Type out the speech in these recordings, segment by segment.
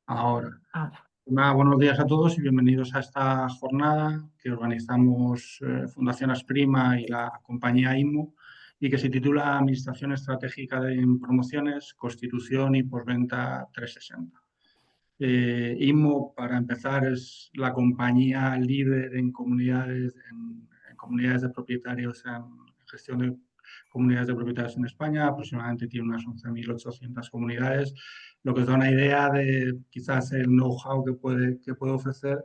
Ahora, Ahora. buenos días a todos y bienvenidos a esta jornada que organizamos Fundación Asprima y la compañía IMO y que se titula Administración Estratégica en Promociones, Constitución y Postventa 360. IMO, para empezar, es la compañía líder en comunidades de propietarios, en gestión de comunidades de propietarios en España. Aproximadamente tiene unas 11.800 comunidades, lo que os da una idea de quizás el know-how que puede ofrecer.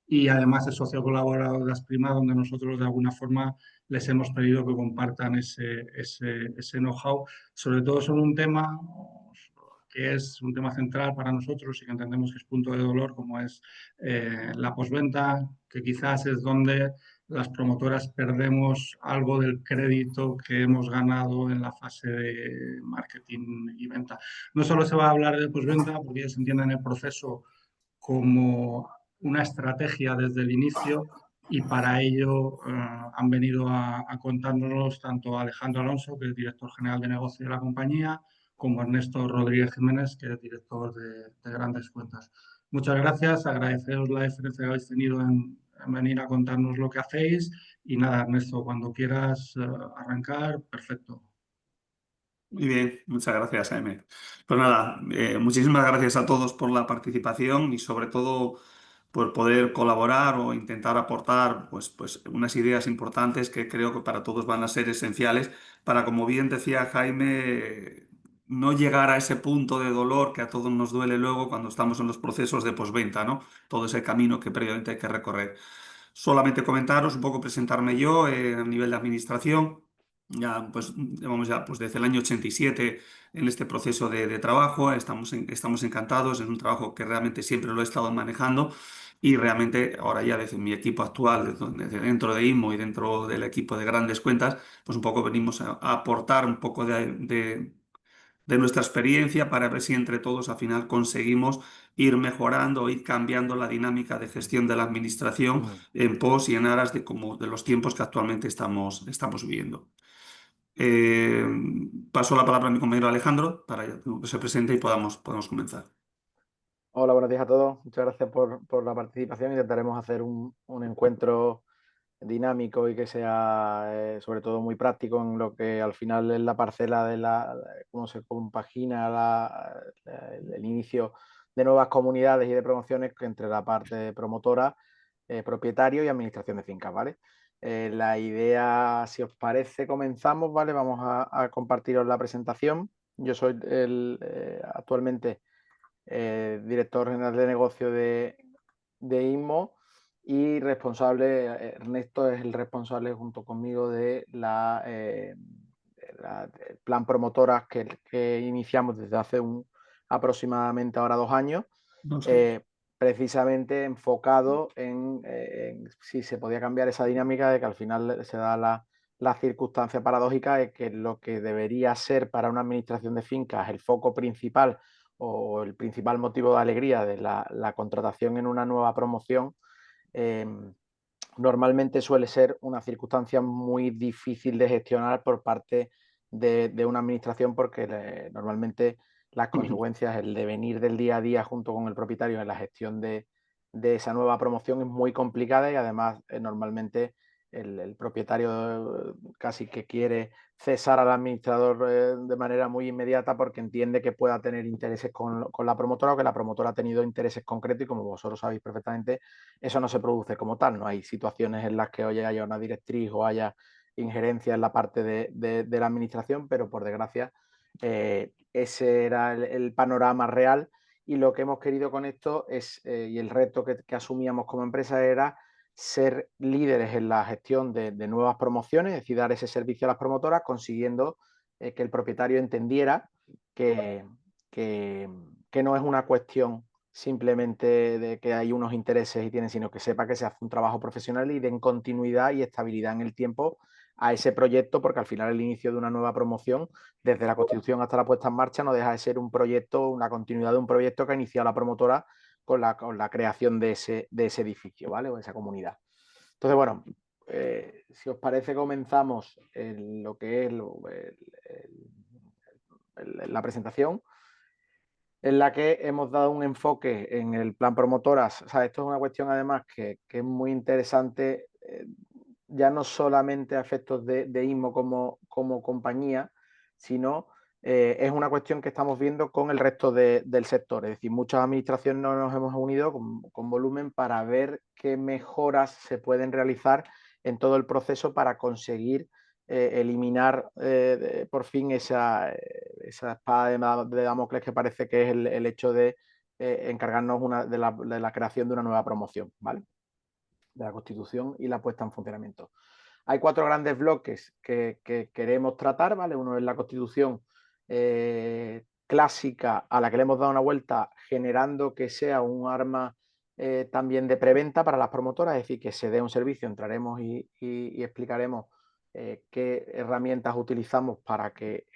Y además es socio colaborador de Asprima, donde nosotros de alguna forma les hemos pedido que compartan ese know-how, sobre todo sobre un tema que es un tema central para nosotros y que entendemos que es punto de dolor, como es la postventa, que quizás es donde las promotoras perdemos algo del crédito que hemos ganado en la fase de marketing y venta. No solo se va a hablar de postventa, porque ellos entienden el proceso como una estrategia desde el inicio y para ello han venido a contárnoslos tanto Alejandro Alonso, que es director general de negocio de la compañía, como Ernesto Rodríguez Jiménez, que es director de grandes cuentas. Muchas gracias, agradeceros la deferencia que habéis tenido en venir a contarnos lo que hacéis y nada, Ernesto, cuando quieras arrancar, perfecto. Muy bien, muchas gracias, Jaime. Pues nada, muchísimas gracias a todos por la participación y sobre todo por poder colaborar o intentar aportar pues unas ideas importantes que creo que para todos van a ser esenciales para, como bien decía Jaime, no llegar a ese punto de dolor que a todos nos duele luego cuando estamos en los procesos de postventa, ¿no? Todo ese camino que previamente hay que recorrer. Solamente comentaros, un poco presentarme yo a nivel de administración. Ya, pues, llevamos ya pues, desde el año 87 en este proceso de trabajo. Estamos encantados. Es un trabajo que realmente siempre lo he estado manejando y realmente ahora ya desde mi equipo actual, desde dentro de IMO y dentro del equipo de grandes cuentas, pues un poco venimos a aportar un poco de nuestra experiencia para ver si entre todos al final conseguimos ir mejorando, ir cambiando la dinámica de gestión de la administración Mm. en pos y en aras de los tiempos que actualmente estamos viviendo. Paso la palabra a mi compañero Alejandro para que se presente y podamos comenzar. Hola, buenos días a todos. Muchas gracias por la participación. Intentaremos hacer un encuentro dinámico y que sea sobre todo muy práctico en lo que al final es la parcela cómo se compagina el inicio de nuevas comunidades y de promociones entre la parte promotora, propietario y administración de fincas, ¿vale? La idea, si os parece, comenzamos, ¿vale? Vamos a compartiros la presentación. Yo soy actualmente director general de negocio de INMO y responsable, Ernesto es el responsable junto conmigo de el plan promotoras que iniciamos desde hace aproximadamente ahora 2 años, No sé. eh, precisamente enfocado en si se podía cambiar esa dinámica de que al final se da la circunstancia paradójica de que lo que debería ser para una administración de fincas el foco principal o el principal motivo de alegría de la contratación en una nueva promoción, eh, normalmente suele ser una circunstancia muy difícil de gestionar por parte de una administración porque normalmente las consecuencias, el devenir del día a día junto con el propietario en la gestión de esa nueva promoción es muy complicada y además normalmente el propietario casi que quiere cesar al administrador de manera muy inmediata porque entiende que pueda tener intereses con la promotora o que la promotora ha tenido intereses concretos y como vosotros sabéis perfectamente, eso no se produce como tal. No hay situaciones en las que oye, haya una directriz o haya injerencia en la parte de la administración, pero por desgracia ese era el panorama real y lo que hemos querido con esto es, y el reto que asumíamos como empresa era ser líderes en la gestión de nuevas promociones, es decir, dar ese servicio a las promotoras, consiguiendo que el propietario entendiera que, que, que no es una cuestión simplemente de que hay unos intereses y tienen, sino que sepa que se hace un trabajo profesional y den continuidad y estabilidad en el tiempo a ese proyecto, porque al final el inicio de una nueva promoción, desde la constitución hasta la puesta en marcha, no deja de ser un proyecto, una continuidad de un proyecto que ha iniciado la promotora con la creación de ese edificio, ¿vale? O de esa comunidad. Entonces, bueno, si os parece, comenzamos en lo que es la presentación. en la que hemos dado un enfoque en el plan promotoras. O sea, esto es una cuestión además que es muy interesante, ya no solamente a efectos de ISMO como compañía, sino es una cuestión que estamos viendo con el resto del sector. Es decir, muchas administraciones nos hemos unido con volumen para ver qué mejoras se pueden realizar en todo el proceso para conseguir eliminar por fin esa espada de Damocles que parece que es el hecho de encargarnos de la creación de una nueva promoción, ¿vale? De la Constitución y la puesta en funcionamiento. Hay 4 grandes bloques que queremos tratar, ¿vale? Uno es la Constitución clásica a la que le hemos dado una vuelta, generando que sea un arma también de preventa para las promotoras, es decir, que se dé un servicio. Entraremos y explicaremos qué herramientas utilizamos para que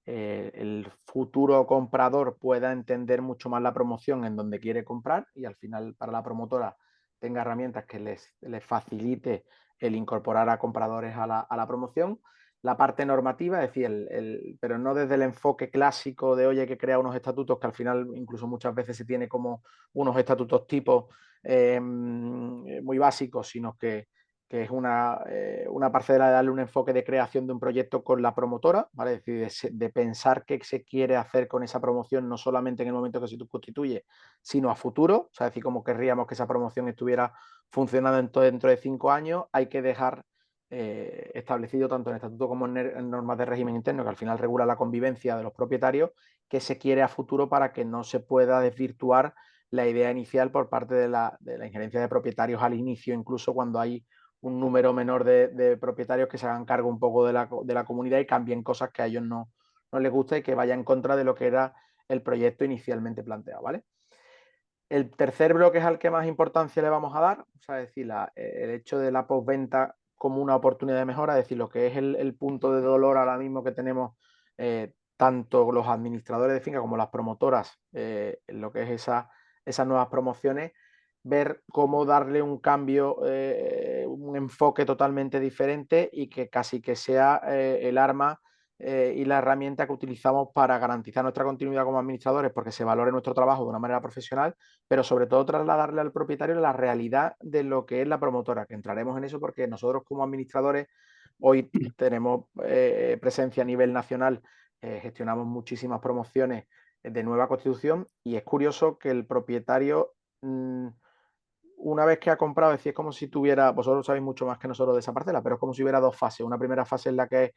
el futuro comprador pueda entender mucho más la promoción en donde quiere comprar y al final para la promotora tenga herramientas que les facilite el incorporar a compradores a la promoción. La parte normativa, es decir, pero no desde el enfoque clásico de, oye, que crea unos estatutos, que al final incluso muchas veces se tiene como unos estatutos tipo muy básicos, sino que es una parcela de darle un enfoque de creación de un proyecto con la promotora, ¿vale? Es decir, de pensar qué se quiere hacer con esa promoción, no solamente en el momento que se constituye, sino a futuro, o sea, es decir, como querríamos que esa promoción estuviera funcionando dentro de 5 años, hay que dejar establecido tanto en estatuto como en normas de régimen interno, que al final regula la convivencia de los propietarios, que se quiere a futuro para que no se pueda desvirtuar la idea inicial por parte de la injerencia de propietarios al inicio, incluso cuando hay un número menor de propietarios que se hagan cargo un poco de la comunidad y cambien cosas que a ellos no les gusta y que vaya en contra de lo que era el proyecto inicialmente planteado, ¿vale? El tercer bloque es al que más importancia le vamos a dar, o sea, es decir, el hecho de la postventa como una oportunidad de mejora, es decir, lo que es el punto de dolor ahora mismo que tenemos tanto los administradores de finca como las promotoras, en lo que es esas nuevas promociones, ver cómo darle un cambio, un enfoque totalmente diferente y que casi que sea el arma y la herramienta que utilizamos para garantizar nuestra continuidad como administradores, porque se valore nuestro trabajo de una manera profesional, pero sobre todo trasladarle al propietario la realidad de lo que es la promotora, que entraremos en eso porque nosotros como administradores hoy tenemos presencia a nivel nacional, gestionamos muchísimas promociones de nueva constitución y es curioso que el propietario una vez que ha comprado, es decir, es como si tuviera, vosotros sabéis mucho más que nosotros de esa parcela, pero es como si hubiera 2 fases. Una primera fase en la que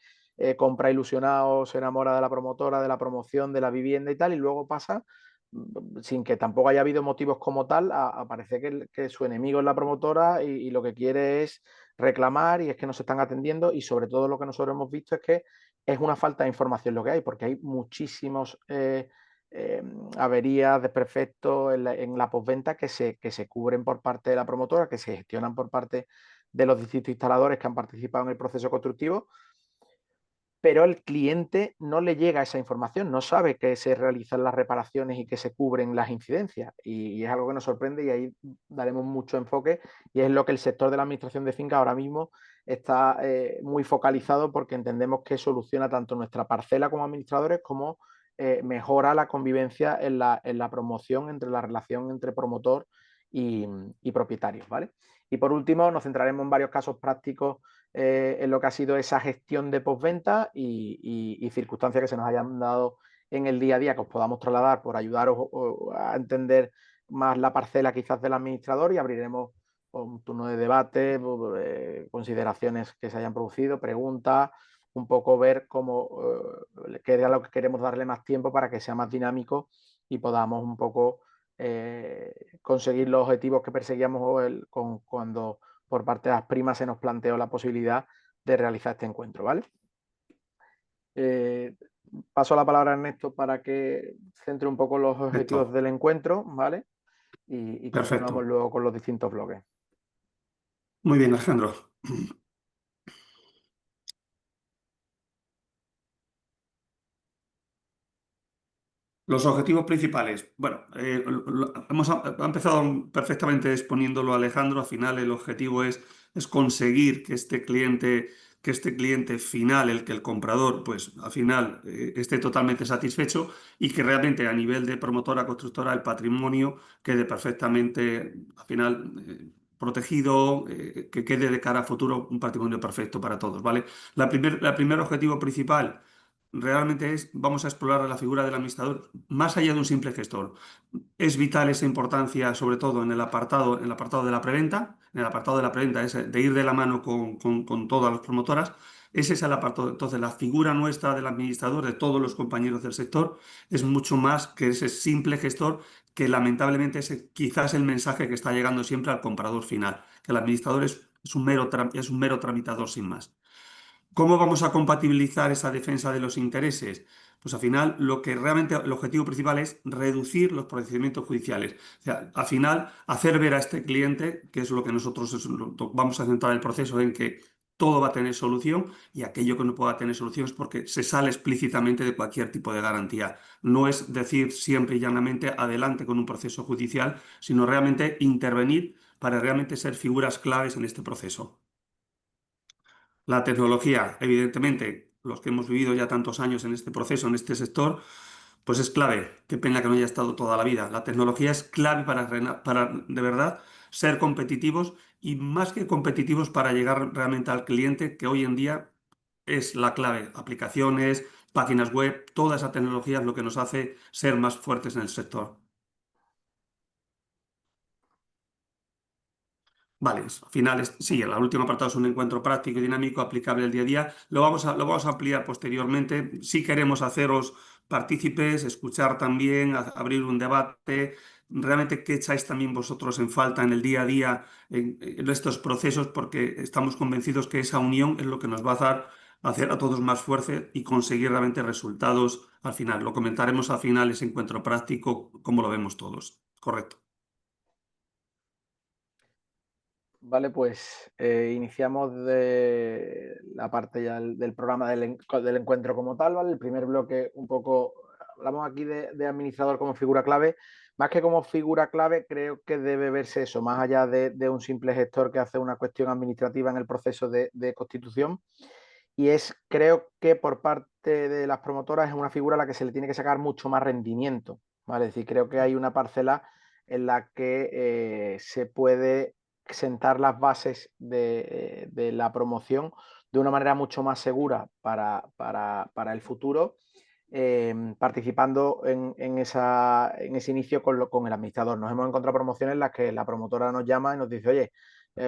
compra ilusionado, se enamora de la promotora, de la promoción, de la vivienda y tal, y luego pasa, sin que tampoco haya habido motivos como tal, parece que su enemigo es la promotora y lo que quiere es reclamar y es que no se están atendiendo y sobre todo lo que nosotros hemos visto es que es una falta de información lo que hay, porque hay muchísimos averías, desperfectos en la postventa que se cubren por parte de la promotora, que se gestionan por parte de los distintos instaladores que han participado en el proceso constructivo, pero el cliente no le llega esa información, no sabe que se realizan las reparaciones y que se cubren las incidencias. Y es algo que nos sorprende y ahí daremos mucho enfoque y es lo que el sector de la administración de finca ahora mismo está muy focalizado porque entendemos que soluciona tanto nuestra parcela como administradores como mejora la convivencia en la promoción entre la relación entre promotor y propietarios, ¿vale? Y por último, nos centraremos en varios casos prácticos en lo que ha sido esa gestión de postventa y circunstancias que se nos hayan dado en el día a día que os podamos trasladar por ayudaros a entender más la parcela quizás del administrador y abriremos un turno de debate, consideraciones que se hayan producido, preguntas, un poco ver cómo, qué es lo que queremos darle más tiempo para que sea más dinámico y podamos un poco conseguir los objetivos que perseguíamos cuando por parte de las primas se nos planteó la posibilidad de realizar este encuentro, ¿vale? Paso la palabra a Ernesto para que centre un poco los objetivos del encuentro, ¿vale? Y continuamos luego con los distintos bloques. Muy bien, Alejandro. Los objetivos principales. Bueno, ha empezado perfectamente exponiéndolo Alejandro. Al final el objetivo es conseguir que este cliente que este cliente final, el que el comprador, pues al final esté totalmente satisfecho y que realmente a nivel de promotora, constructora, el patrimonio quede perfectamente, al final, protegido, que quede de cara a futuro un patrimonio perfecto para todos, ¿vale? La primer objetivo principal realmente es, vamos a explorar la figura del administrador más allá de un simple gestor. Es vital esa importancia, sobre todo en el apartado de la preventa. En el apartado de la preventa es de ir de la mano con todas las promotoras. Ese es el apartado. Entonces, la figura nuestra del administrador, de todos los compañeros del sector, es mucho más que ese simple gestor que lamentablemente es quizás el mensaje que está llegando siempre al comprador final, que el administrador es un mero tramitador sin más. ¿Cómo vamos a compatibilizar esa defensa de los intereses? Pues al final lo que realmente el objetivo principal es reducir los procedimientos judiciales. O sea, al final hacer ver a este cliente, que es lo que nosotros vamos a centrar el proceso en que todo va a tener solución y aquello que no pueda tener solución es porque se sale explícitamente de cualquier tipo de garantía. No es decir siempre y llanamente adelante con un proceso judicial, sino realmente intervenir para realmente ser figuras claves en este proceso. La tecnología, evidentemente, los que hemos vivido ya tantos años en este proceso, en este sector, pues es clave. Qué pena que no haya estado toda la vida. La tecnología es clave para de verdad ser competitivos y más que competitivos para llegar realmente al cliente, que hoy en día es la clave. Aplicaciones, páginas web, toda esa tecnología es lo que nos hace ser más fuertes en el sector. Vale, al final, sí, el último apartado es un encuentro práctico y dinámico aplicable al día a día. Lo vamos a ampliar posteriormente. Si queremos haceros partícipes, escuchar también, abrir un debate, realmente qué echáis también vosotros en falta en el día a día en estos procesos, porque estamos convencidos que esa unión es lo que nos va a dar a hacer a todos más fuertes y conseguir realmente resultados al final. Lo comentaremos al final, ese encuentro práctico, como lo vemos todos. Correcto. Vale, pues iniciamos de la parte ya del programa del encuentro como tal, ¿vale? El primer bloque un poco, hablamos aquí de administrador como figura clave, más que como figura clave creo que debe verse eso, más allá de un simple gestor que hace una cuestión administrativa en el proceso de constitución, y creo que por parte de las promotoras es una figura a la que se le tiene que sacar mucho más rendimiento, ¿vale? Es decir, creo que hay una parcela en la que se puede sentar las bases de la promoción de una manera mucho más segura para el futuro, participando en ese inicio con el administrador. Nos hemos encontrado promociones en las que la promotora nos llama y nos dice, oye,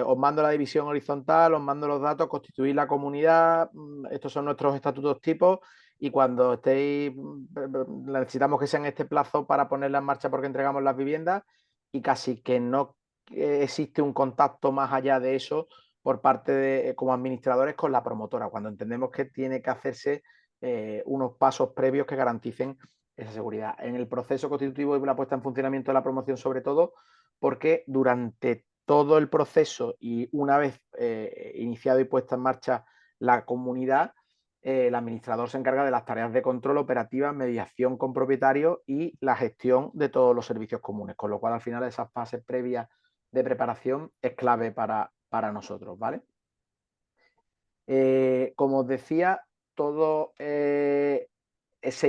os mando la división horizontal, os mando los datos, constituir la comunidad, estos son nuestros estatutos tipos y cuando estéis, necesitamos que sea en este plazo para ponerla en marcha porque entregamos las viviendas y casi que no existe un contacto más allá de eso por parte de, como administradores con la promotora, cuando entendemos que tiene que hacerse unos pasos previos que garanticen esa seguridad. En el proceso constitutivo y la puesta en funcionamiento de la promoción sobre todo, porque durante todo el proceso y una vez iniciado y puesta en marcha la comunidad, el administrador se encarga de las tareas de control operativa, mediación con propietarios y la gestión de todos los servicios comunes, con lo cual al final esas fases previas de preparación es clave para nosotros, ¿vale? Como os decía, todo se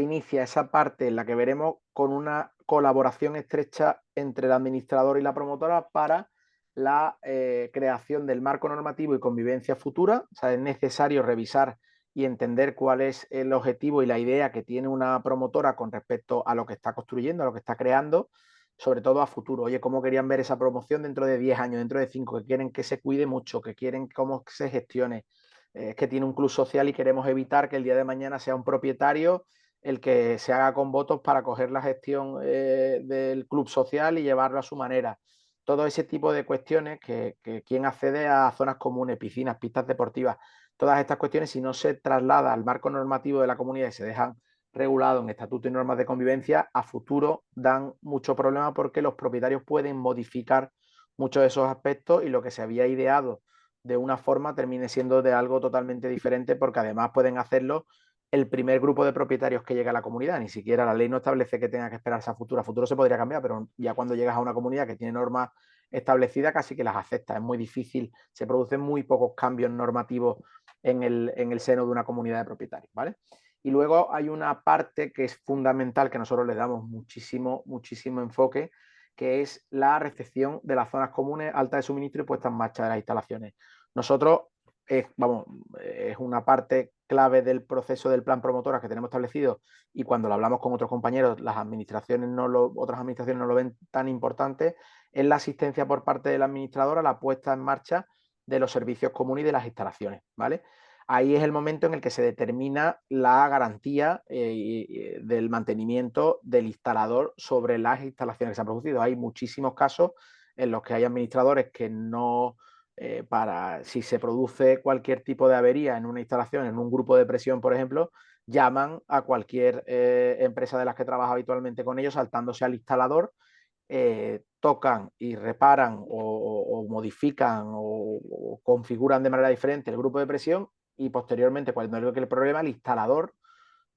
inicia esa parte en la que veremos con una colaboración estrecha entre el administrador y la promotora para la creación del marco normativo y convivencia futura. O sea, es necesario revisar y entender cuál es el objetivo y la idea que tiene una promotora con respecto a lo que está construyendo, a lo que está creando, sobre todo a futuro. Oye, ¿cómo querían ver esa promoción dentro de 10 años, dentro de 5? Que quieren que se cuide mucho, que quieren cómo se gestione. Es que tiene un club social y queremos evitar que el día de mañana sea un propietario el que se haga con votos para coger la gestión del club social y llevarlo a su manera. Todo ese tipo de cuestiones que quien accede a zonas comunes, piscinas, pistas deportivas, todas estas cuestiones, si no se traslada al marco normativo de la comunidad y se dejan regulados en estatutos y normas de convivencia, a futuro dan mucho problema porque los propietarios pueden modificar muchos de esos aspectos y lo que se había ideado de una forma termine siendo de algo totalmente diferente porque además pueden hacerlo el primer grupo de propietarios que llega a la comunidad. Ni siquiera la ley no establece que tenga que esperarse a futuro. A futuro se podría cambiar, pero ya cuando llegas a una comunidad que tiene normas establecidas, casi que las acepta. Es muy difícil, se producen muy pocos cambios normativos en el seno de una comunidad de propietarios, ¿vale? Y luego hay una parte que es fundamental, que nosotros le damos muchísimo enfoque, que es la recepción de las zonas comunes, alta de suministro y puesta en marcha de las instalaciones. Nosotros, es una parte clave del proceso del plan promotora que tenemos establecido, y cuando lo hablamos con otros compañeros, otras administraciones no lo ven tan importante, es la asistencia por parte de la administradora a la puesta en marcha de los servicios comunes y de las instalaciones, ¿vale? Ahí es el momento en el que se determina la garantía del mantenimiento del instalador sobre las instalaciones que se han producido. Hay muchísimos casos en los que hay administradores que no, si se produce cualquier tipo de avería en una instalación, en un grupo de presión, por ejemplo, llaman a cualquier empresa de las que trabaja habitualmente con ellos, saltándose al instalador, tocan y reparan o modifican o configuran de manera diferente el grupo de presión, y posteriormente, cuando hay el problema, el instalador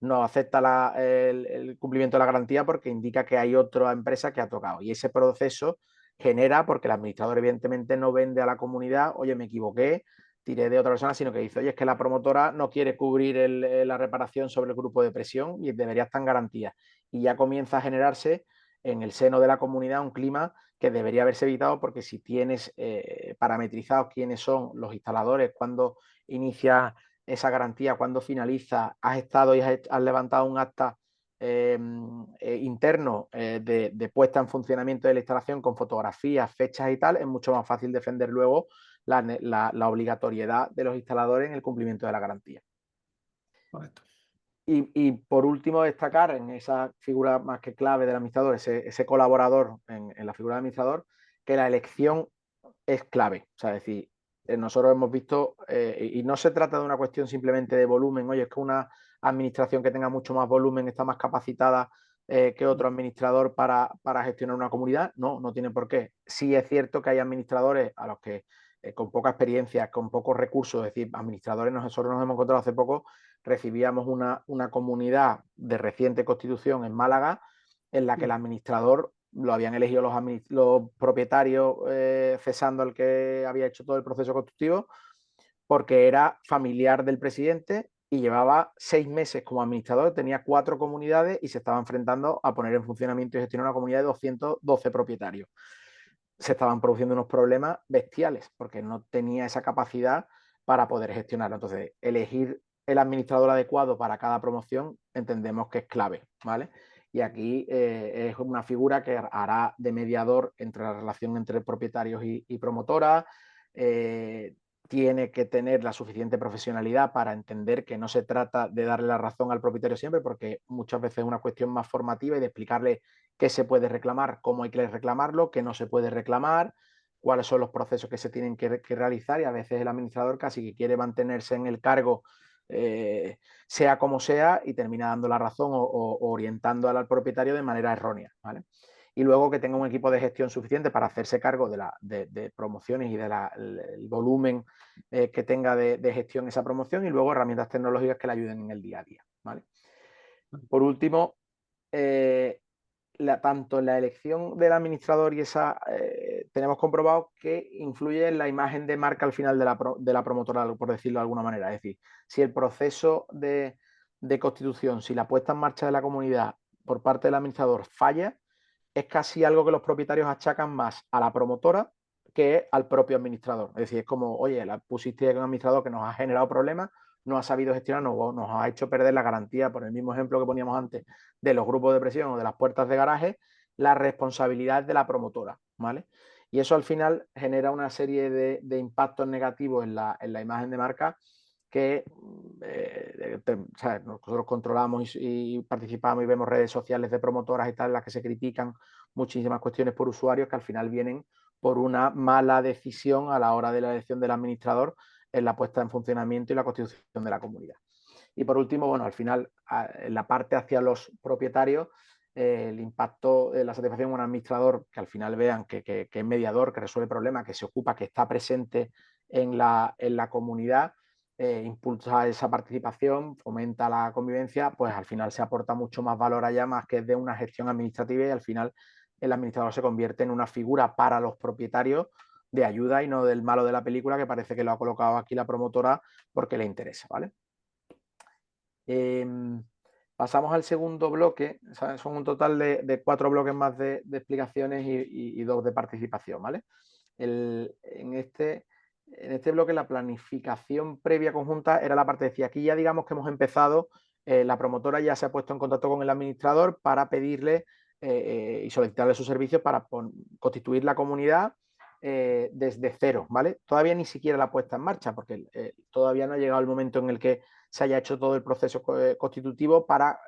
no acepta el cumplimiento de la garantía porque indica que hay otra empresa que ha tocado. Y ese proceso genera, porque el administrador evidentemente no vende a la comunidad, oye, me equivoqué, tiré de otra persona, sino que dice, oye, es que la promotora no quiere cubrir la reparación sobre el grupo de presión y debería estar en garantía. Y ya comienza a generarse en el seno de la comunidad un clima que debería haberse evitado, porque si tienes parametrizados quiénes son los instaladores, cuando inicia esa garantía, cuando finaliza, has estado y has levantado un acta interno de puesta en funcionamiento de la instalación con fotografías, fechas y tal, es mucho más fácil defender luego la obligatoriedad de los instaladores en el cumplimiento de la garantía. Correcto. Y por último, destacar en esa figura más que clave del administrador, ese colaborador en la figura del administrador, que la elección es clave. O sea, es decir, nosotros hemos visto, y no se trata de una cuestión simplemente de volumen, oye, es que una administración que tenga mucho más volumen está más capacitada que otro administrador para gestionar una comunidad. No, no tiene por qué. Sí es cierto que hay administradores a los que con poca experiencia, con pocos recursos, es decir, administradores, nosotros nos hemos encontrado hace poco, recibíamos una comunidad de reciente constitución en Málaga, en la que el administrador lo habían elegido los propietarios, cesando al que había hecho todo el proceso constructivo, porque era familiar del presidente y llevaba 6 meses como administrador, tenía 4 comunidades y se estaba enfrentando a poner en funcionamiento y gestionar una comunidad de 212 propietarios. Se estaban produciendo unos problemas bestiales porque no tenía esa capacidad para poder gestionarlo. Entonces, elegir el administrador adecuado para cada promoción entendemos que es clave, ¿vale? Y aquí es una figura que hará de mediador entre la relación entre propietarios y promotoras. Tiene que tener la suficiente profesionalidad para entender que no se trata de darle la razón al propietario siempre, porque muchas veces es una cuestión más formativa y de explicarle qué se puede reclamar, cómo hay que reclamarlo, qué no se puede reclamar, cuáles son los procesos que se tienen que realizar, y a veces el administrador casi que quiere mantenerse en el cargo sea como sea, y termina dando la razón o orientando al propietario de manera errónea, ¿vale? Y luego que tenga un equipo de gestión suficiente para hacerse cargo de promociones y del volumen que tenga de gestión esa promoción, y luego herramientas tecnológicas que le ayuden en el día a día, ¿vale? Por último, tanto la elección del administrador y tenemos comprobado que influye en la imagen de marca al final de la promotora, por decirlo de alguna manera. Es decir, si el proceso de constitución, si la puesta en marcha de la comunidad por parte del administrador falla, es casi algo que los propietarios achacan más a la promotora que al propio administrador. Es decir, es como, oye, la pusiste a un administrador que nos ha generado problemas, no ha sabido gestionar, nos ha hecho perder la garantía, por el mismo ejemplo que poníamos antes, de los grupos de presión o de las puertas de garaje, la responsabilidad de la promotora, ¿vale? Y eso al final genera una serie de impactos negativos en la imagen de marca que nosotros controlamos y participamos y vemos redes sociales de promotoras y tal, en las que se critican muchísimas cuestiones por usuarios que al final vienen por una mala decisión a la hora de la elección del administrador en la puesta en funcionamiento y la constitución de la comunidad. Y por último, bueno, al final, en la parte hacia los propietarios, el impacto de la satisfacción de un administrador, que al final vean que es mediador, que resuelve problemas, que se ocupa, que está presente en la comunidad, impulsa esa participación, fomenta la convivencia, pues al final se aporta mucho más valor allá, más que de una gestión administrativa, y al final el administrador se convierte en una figura para los propietarios de ayuda y no del malo de la película, que parece que lo ha colocado aquí la promotora porque le interesa, ¿vale? Pasamos al segundo bloque, son un total de 4 bloques más de explicaciones y 2 de participación, ¿vale? En este bloque la planificación previa conjunta era la parte de decir, aquí ya digamos que hemos empezado, la promotora ya se ha puesto en contacto con el administrador para pedirle y solicitarle sus servicios para constituir la comunidad desde cero, ¿vale? Todavía ni siquiera la puesta en marcha porque todavía no ha llegado el momento en el que se haya hecho todo el proceso constitutivo para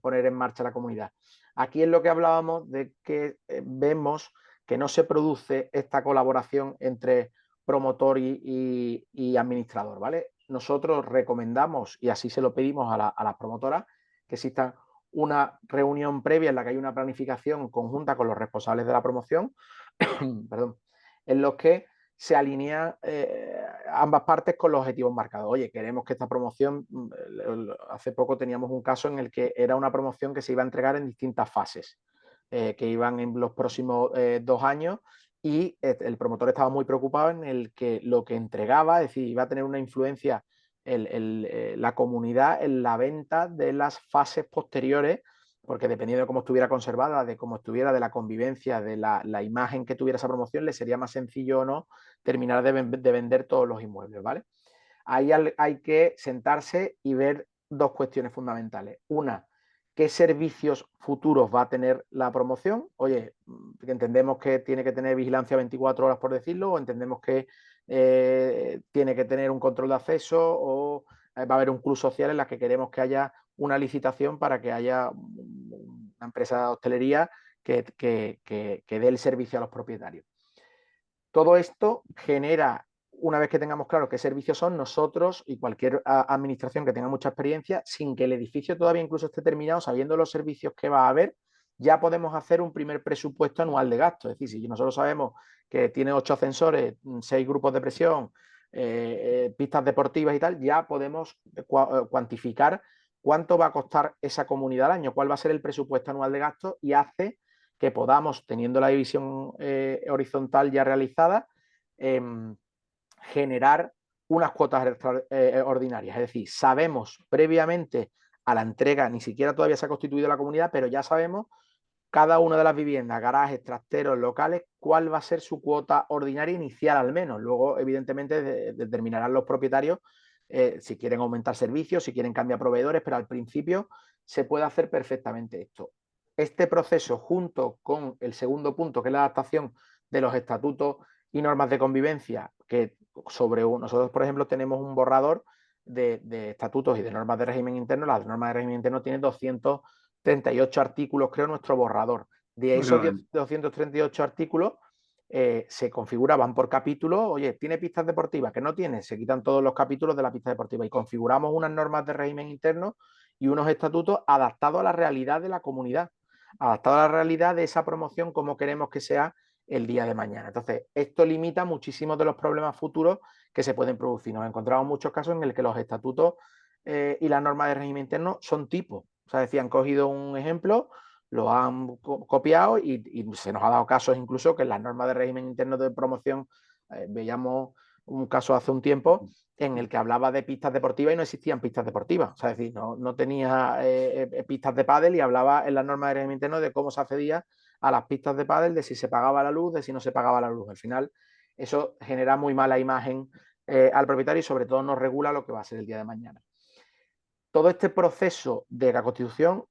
poner en marcha la comunidad. Aquí es lo que hablábamos de que vemos que no se produce esta colaboración entre promotor y administrador, ¿vale? Nosotros recomendamos, y así se lo pedimos a las promotoras, que exista una reunión previa en la que hay una planificación conjunta con los responsables de la promoción, perdón, en los que se alinean ambas partes con los objetivos marcados. Oye, queremos que esta promoción, hace poco teníamos un caso en el que era una promoción que se iba a entregar en distintas fases, que iban en los próximos 2 años, y el promotor estaba muy preocupado en el que lo que entregaba, es decir, iba a tener una influencia la comunidad en la venta de las fases posteriores, porque dependiendo de cómo estuviera conservada, de cómo estuviera, de la convivencia, de la imagen que tuviera esa promoción, le sería más sencillo o no terminar de vender todos los inmuebles, ¿vale? Ahí hay que sentarse y ver 2 cuestiones fundamentales. Una, ¿qué servicios futuros va a tener la promoción? Oye, entendemos que tiene que tener vigilancia 24 horas, por decirlo, o entendemos que tiene que tener un control de acceso, o va a haber un club social en la que queremos que haya una licitación para que haya una empresa de hostelería que dé el servicio a los propietarios. Todo esto genera, una vez que tengamos claro qué servicios son, nosotros y cualquier administración que tenga mucha experiencia, sin que el edificio todavía incluso esté terminado, sabiendo los servicios que va a haber, ya podemos hacer un primer presupuesto anual de gasto. Es decir, si nosotros sabemos que tiene 8 ascensores, 6 grupos de presión, pistas deportivas y tal, ya podemos cuantificar cuánto va a costar esa comunidad al año, cuál va a ser el presupuesto anual de gasto, y hace que podamos, teniendo la división horizontal ya realizada, generar unas cuotas ordinarias. Es decir, sabemos previamente a la entrega, ni siquiera todavía se ha constituido la comunidad, pero ya sabemos cada una de las viviendas, garajes, trasteros, locales, cuál va a ser su cuota ordinaria inicial al menos. Luego, evidentemente, determinarán los propietarios si quieren aumentar servicios, si quieren cambiar proveedores, pero al principio se puede hacer perfectamente esto. Este proceso, junto con el segundo punto, que es la adaptación de los estatutos y normas de convivencia, que nosotros, por ejemplo, tenemos un borrador de estatutos y de normas de régimen interno. Las normas de régimen interno tienen 238 artículos, creo, nuestro borrador. De esos 238 artículos se configuraban por capítulo. Oye, ¿tiene pistas deportivas? Que no tiene, se quitan todos los capítulos de la pista deportiva y configuramos unas normas de régimen interno y unos estatutos adaptados a la realidad de la comunidad, adaptados a la realidad de esa promoción, como queremos que sea el día de mañana. Entonces, esto limita muchísimos de los problemas futuros que se pueden producir. Nos encontramos muchos casos en el que los estatutos y las normas de régimen interno son tipos. O sea, decían, han cogido un ejemplo, lo han copiado y se nos ha dado casos incluso que en las normas de régimen interno de promoción veíamos un caso hace un tiempo en el que hablaba de pistas deportivas y no existían pistas deportivas. O sea, es decir, no tenía pistas de pádel, y hablaba en las normas de régimen interno de cómo se accedía a las pistas de pádel, de si se pagaba la luz, de si no se pagaba la luz. Al final, eso genera muy mala imagen al propietario y sobre todo no regula lo que va a ser el día de mañana. Todo este proceso de la Constitución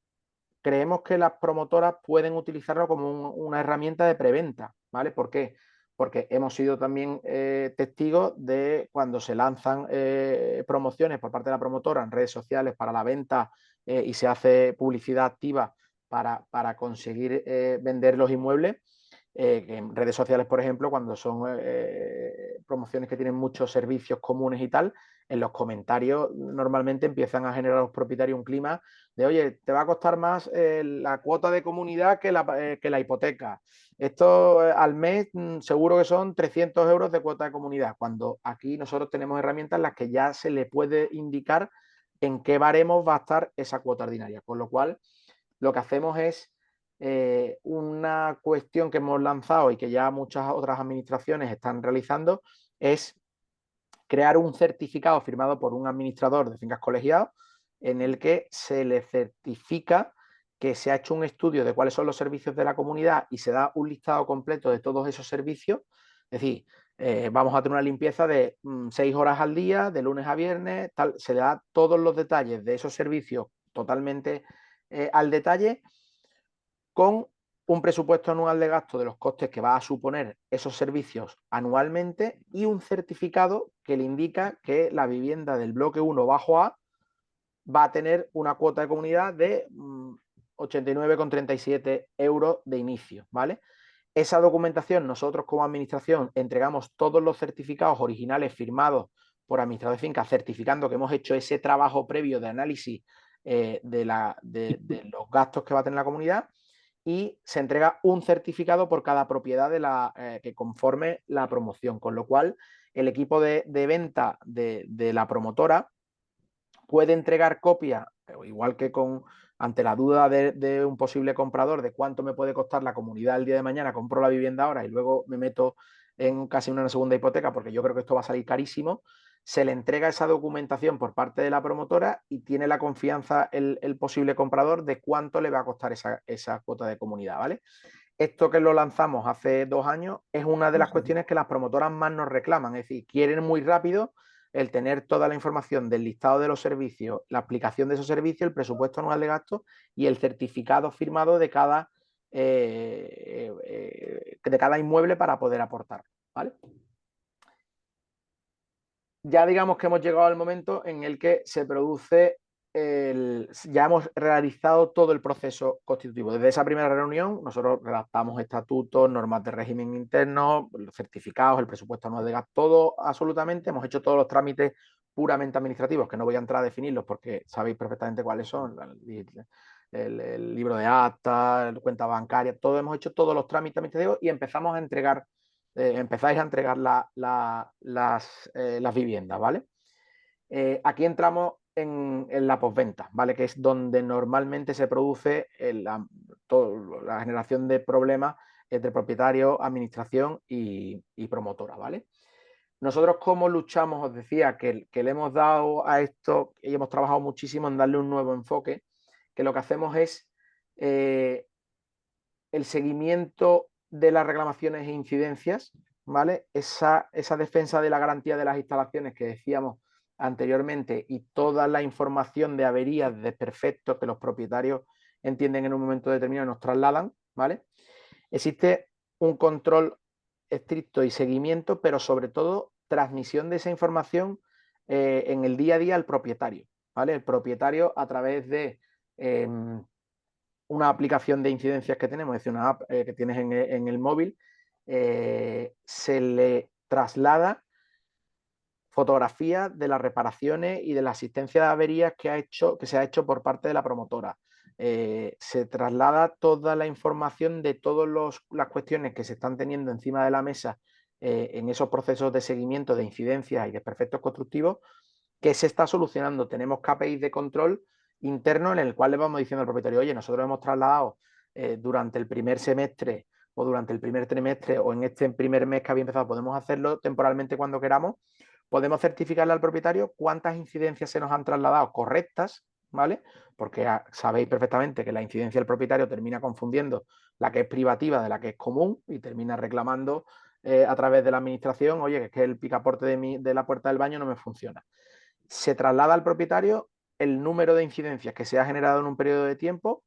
creemos que las promotoras pueden utilizarlo como una herramienta de preventa, ¿vale? ¿Por qué? Porque hemos sido también testigos de cuando se lanzan promociones por parte de la promotora en redes sociales para la venta y se hace publicidad activa para conseguir vender los inmuebles. En redes sociales, por ejemplo, cuando son promociones que tienen muchos servicios comunes y tal, en los comentarios normalmente empiezan a generar a los propietarios un clima de, oye, te va a costar más la cuota de comunidad que la hipoteca. Esto al mes seguro que son 300 euros de cuota de comunidad, cuando aquí nosotros tenemos herramientas en las que ya se le puede indicar en qué baremos va a estar esa cuota ordinaria. Con lo cual, lo que hacemos es una cuestión que hemos lanzado y que ya muchas otras administraciones están realizando es crear un certificado firmado por un administrador de fincas colegiados en el que se le certifica que se ha hecho un estudio de cuáles son los servicios de la comunidad y se da un listado completo de todos esos servicios. Es decir, vamos a tener una limpieza de 6 horas al día, de lunes a viernes, tal, se le da todos los detalles de esos servicios totalmente al detalle, con un presupuesto anual de gasto de los costes que va a suponer esos servicios anualmente y un certificado que le indica que la vivienda del bloque 1 bajo A va a tener una cuota de comunidad de 89,37 euros de inicio, ¿vale? Esa documentación nosotros como administración entregamos todos los certificados originales firmados por administrador de fincas, certificando que hemos hecho ese trabajo previo de análisis de los gastos que va a tener la comunidad, y se entrega un certificado por cada propiedad que conforme la promoción, con lo cual el equipo de venta de la promotora puede entregar copia, igual que ante la duda de un posible comprador de cuánto me puede costar la comunidad el día de mañana, compro la vivienda ahora y luego me meto en casi una segunda hipoteca porque yo creo que esto va a salir carísimo. Se le entrega esa documentación por parte de la promotora y tiene la confianza el posible comprador de cuánto le va a costar esa cuota de comunidad, ¿vale? Esto que lo lanzamos hace 2 años es una de las cuestiones que las promotoras más nos reclaman, es decir, quieren muy rápido el tener toda la información del listado de los servicios, la aplicación de esos servicios, el presupuesto anual de gastos y el certificado firmado de cada inmueble para poder aportar, ¿vale? Ya digamos que hemos llegado al momento en el que se produce ya hemos realizado todo el proceso constitutivo. Desde esa primera reunión nosotros redactamos estatutos, normas de régimen interno, los certificados, el presupuesto anual de gasto, todo absolutamente. Hemos hecho todos los trámites puramente administrativos, que no voy a entrar a definirlos porque sabéis perfectamente cuáles son, el libro de actas, cuenta bancaria, todo, hemos hecho todos los trámites administrativos y empezamos a entregar, empezáis a entregar las viviendas, ¿vale? Aquí entramos en la postventa, ¿vale? Que es donde normalmente se produce la generación de problemas entre propietario, administración y promotora, ¿vale? Nosotros, ¿cómo luchamos? Os decía que le hemos dado a esto y hemos trabajado muchísimo en darle un nuevo enfoque, que lo que hacemos es el seguimiento de las reclamaciones e incidencias, ¿vale? Esa defensa de la garantía de las instalaciones que decíamos anteriormente y toda la información de averías, de desperfectos que los propietarios entienden en un momento determinado y nos trasladan, ¿vale? Existe un control estricto y seguimiento, pero sobre todo transmisión de esa información en el día a día al propietario, ¿vale? El propietario a través de una aplicación de incidencias que tenemos, es decir, una app que tienes en el móvil, se le traslada fotografías de las reparaciones y de la asistencia de averías que se ha hecho por parte de la promotora. Se traslada toda la información de todas las cuestiones que se están teniendo encima de la mesa en esos procesos de seguimiento de incidencias y desperfectos constructivos que se está solucionando. Tenemos KPIs de control interno en el cual le vamos diciendo al propietario, oye, nosotros hemos trasladado durante el primer semestre o durante el primer trimestre o en este primer mes que había empezado, podemos hacerlo temporalmente cuando queramos, podemos certificarle al propietario cuántas incidencias se nos han trasladado correctas, ¿vale? Porque sabéis perfectamente que la incidencia del propietario termina confundiendo la que es privativa de la que es común y termina reclamando a través de la administración, oye, que es que el picaporte de la puerta del baño no me funciona. Se traslada al propietario el número de incidencias que se ha generado en un periodo de tiempo,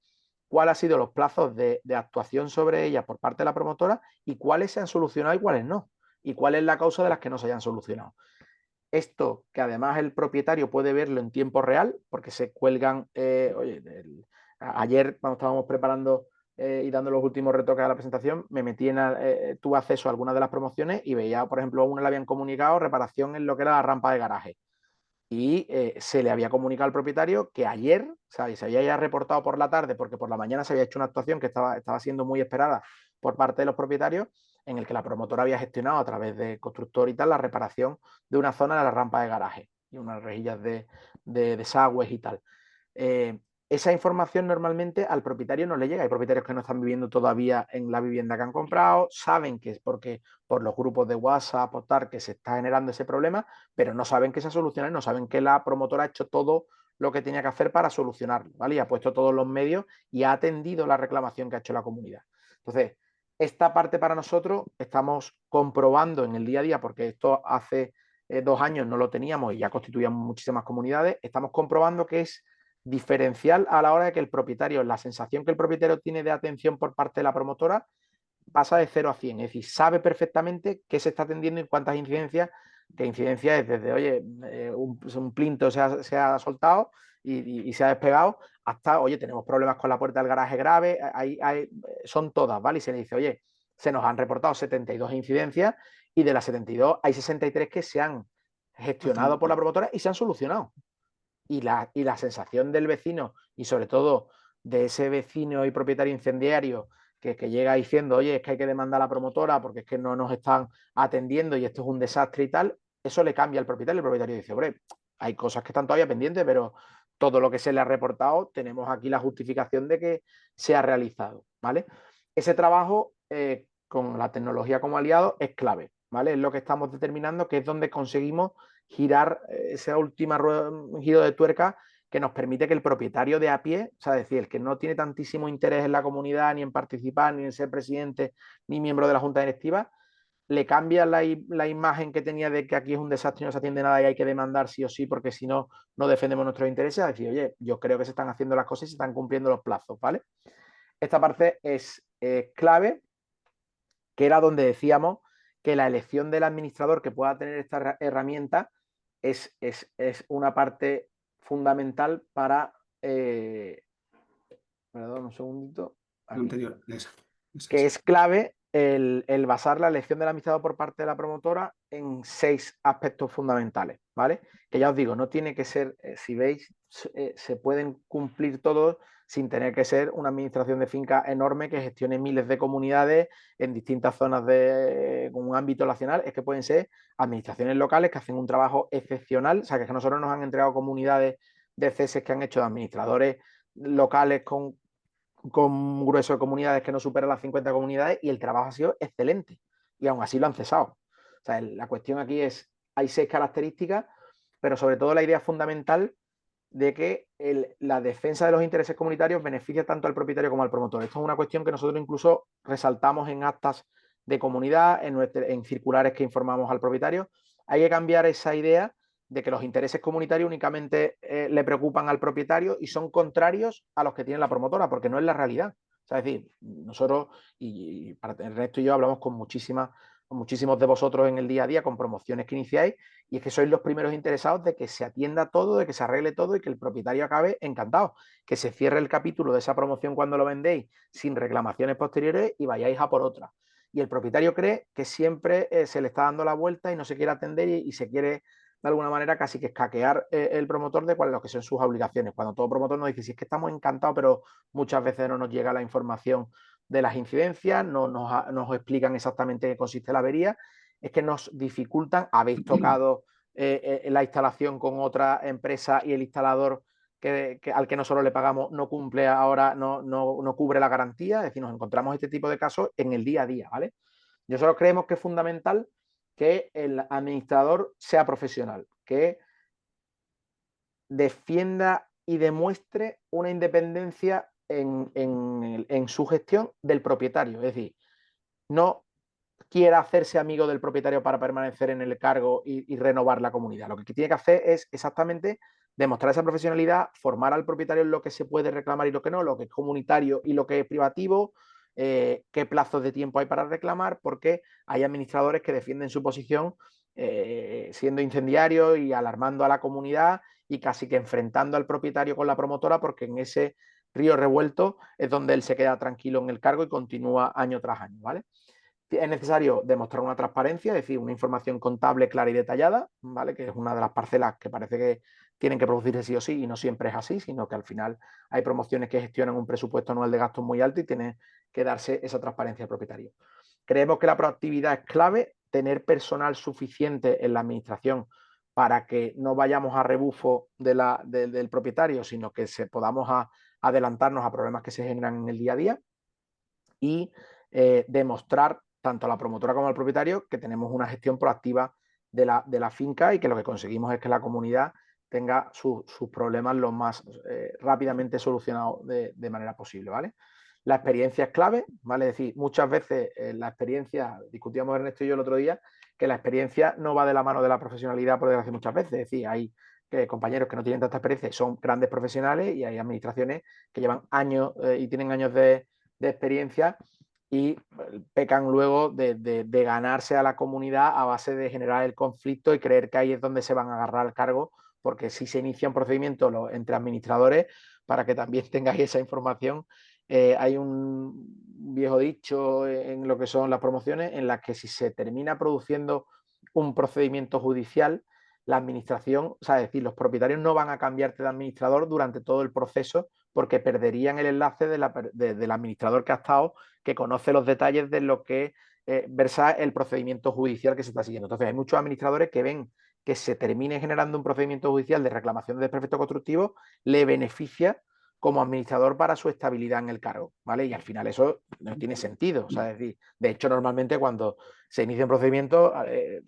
cuáles han sido los plazos de actuación sobre ellas por parte de la promotora y cuáles se han solucionado y cuáles no, y cuál es la causa de las que no se hayan solucionado. Esto, que además el propietario puede verlo en tiempo real, porque se cuelgan, ayer cuando estábamos preparando y dando los últimos retoques a la presentación, me metí tuve acceso a algunas de las promociones y veía, por ejemplo, a una le habían comunicado reparación en lo que era la rampa de garaje. Y se le había comunicado al propietario que ayer, ¿sabes? Se había ya reportado por la tarde, porque por la mañana se había hecho una actuación que estaba siendo muy esperada por parte de los propietarios, en el que la promotora había gestionado a través de constructor y tal la reparación de una zona de la rampa de garaje y unas rejillas de desagües y tal. esa información normalmente al propietario no le llega. Hay propietarios que no están viviendo todavía en la vivienda que han comprado, saben que es porque por los grupos de WhatsApp o tal que se está generando ese problema, pero no saben que se ha solucionado, no saben que la promotora ha hecho todo lo que tenía que hacer para solucionarlo, ¿vale? Y ha puesto todos los medios y ha atendido la reclamación que ha hecho la comunidad. Entonces, esta parte para nosotros estamos comprobando en el día a día, porque esto hace 2 años no lo teníamos y ya constituíamos muchísimas comunidades, estamos comprobando que es diferencial a la hora de que el propietario, la sensación que el propietario tiene de atención por parte de la promotora pasa de 0 a 100, es decir, sabe perfectamente qué se está atendiendo y cuántas incidencias, que incidencia es desde, oye, un plinto se ha soltado y se ha despegado, hasta, oye, tenemos problemas con la puerta del garaje grave, son todas, ¿vale? Y se le dice, oye, se nos han reportado 72 incidencias y de las 72 hay 63 que se han gestionado por la promotora y se han solucionado. Y la sensación del vecino y sobre todo de ese vecino y propietario incendiario que llega diciendo, oye, es que hay que demandar a la promotora porque es que no nos están atendiendo y esto es un desastre y tal, eso le cambia al propietario. El propietario dice, hombre, hay cosas que están todavía pendientes, pero todo lo que se le ha reportado, tenemos aquí la justificación de que se ha realizado, ¿vale? Ese trabajo con la tecnología como aliado es clave, ¿vale? Es lo que estamos determinando, que es donde conseguimos girar esa última giro de tuerca que nos permite que el propietario de a pie, o sea, decir, el que no tiene tantísimo interés en la comunidad, ni en participar, ni en ser presidente, ni miembro de la junta directiva, le cambia la imagen que tenía de que aquí es un desastre y no se atiende nada y hay que demandar sí o sí, porque si no, no defendemos nuestros intereses, a decir, oye, yo creo que se están haciendo las cosas y se están cumpliendo los plazos, ¿vale? Esta parte es clave, que era donde decíamos que la elección del administrador que pueda tener esta herramienta es una parte fundamental para... perdón, un segundito. Aquí. Anterior, Que es clave el basar la elección del administrador por parte de la promotora en 6 aspectos fundamentales, ¿vale? Que ya os digo, no tiene que ser, si veis, se pueden cumplir todos sin tener que ser una administración de finca enorme que gestione miles de comunidades en distintas zonas con un ámbito nacional. Es que pueden ser administraciones locales que hacen un trabajo excepcional. O sea, que es que nosotros nos han entregado comunidades de ceses que han hecho de administradores locales con un grueso de comunidades que no supera las 50 comunidades y el trabajo ha sido excelente. Y aún así lo han cesado. O sea, la cuestión aquí es, hay 6 características, pero sobre todo la idea fundamental de que la defensa de los intereses comunitarios beneficia tanto al propietario como al promotor. Esto es una cuestión que nosotros incluso resaltamos en actas de comunidad, en circulares que informamos al propietario. Hay que cambiar esa idea de que los intereses comunitarios únicamente le preocupan al propietario y son contrarios a los que tiene la promotora, porque no es la realidad. O sea, es decir, nosotros y Ernesto y yo hablamos con muchísimos de vosotros en el día a día con promociones que iniciáis y es que sois los primeros interesados de que se atienda todo, de que se arregle todo y que el propietario acabe encantado, que se cierre el capítulo de esa promoción cuando lo vendéis sin reclamaciones posteriores y vayáis a por otra. Y el propietario cree que siempre se le está dando la vuelta y no se quiere atender y se quiere de alguna manera casi que escaquear el promotor de cuáles son sus obligaciones. Cuando todo promotor nos dice, sí, es que estamos encantados, pero muchas veces no nos llega la información de las incidencias, no nos explican exactamente qué consiste la avería, es que nos dificultan, habéis tocado la instalación con otra empresa y el instalador al que nosotros le pagamos no cumple ahora, no cubre la garantía, es decir, nos encontramos este tipo de casos en el día a día, ¿vale? Nosotros creemos que es fundamental que el administrador sea profesional, que defienda y demuestre una independencia en su gestión del propietario. Es decir, no quiera hacerse amigo del propietario para permanecer en el cargo y renovar la comunidad. Lo que tiene que hacer es exactamente demostrar esa profesionalidad, formar al propietario en lo que se puede reclamar y lo que no, lo que es comunitario y lo que es privativo, qué plazos de tiempo hay para reclamar, porque hay administradores que defienden su posición siendo incendiarios y alarmando a la comunidad y casi que enfrentando al propietario con la promotora, porque en ese río revuelto es donde él se queda tranquilo en el cargo y continúa año tras año, ¿vale? Es necesario demostrar una transparencia, es decir, una información contable clara y detallada, ¿vale? Que es una de las parcelas que parece que tienen que producirse sí o sí y no siempre es así, sino que al final hay promociones que gestionan un presupuesto anual de gastos muy alto y tiene que darse esa transparencia al propietario. Creemos que la proactividad es clave, tener personal suficiente en la administración para que no vayamos a rebufo del propietario, sino que podamos adelantarnos a problemas que se generan en el día a día y demostrar tanto a la promotora como al propietario que tenemos una gestión proactiva de la finca y que lo que conseguimos es que la comunidad tenga sus problemas lo más rápidamente solucionados de manera posible, ¿vale? La experiencia es clave, ¿vale? Es decir, muchas veces la experiencia, discutíamos Ernesto y yo el otro día, que la experiencia no va de la mano de la profesionalidad, por desgracia, muchas veces. Es decir, hay compañeros que no tienen tanta experiencia y son grandes profesionales, y hay administraciones que llevan años y tienen años de experiencia y pecan luego de ganarse a la comunidad a base de generar el conflicto y creer que ahí es donde se van a agarrar al cargo, porque si se inicia un procedimiento entre administradores, para que también tengáis esa información, hay un viejo dicho en lo que son las promociones, en las que si se termina produciendo un procedimiento judicial, la administración, o sea, es decir, los propietarios no van a cambiarte de administrador durante todo el proceso, porque perderían el enlace del administrador que ha estado, que conoce los detalles de lo que versa el procedimiento judicial que se está siguiendo. Entonces, hay muchos administradores que ven que se termine generando un procedimiento judicial de reclamación de desperfecto constructivo, le beneficia como administrador para su estabilidad en el cargo, ¿vale? Y al final eso no tiene sentido. O sea, es decir, de hecho, normalmente cuando se inicia un procedimiento,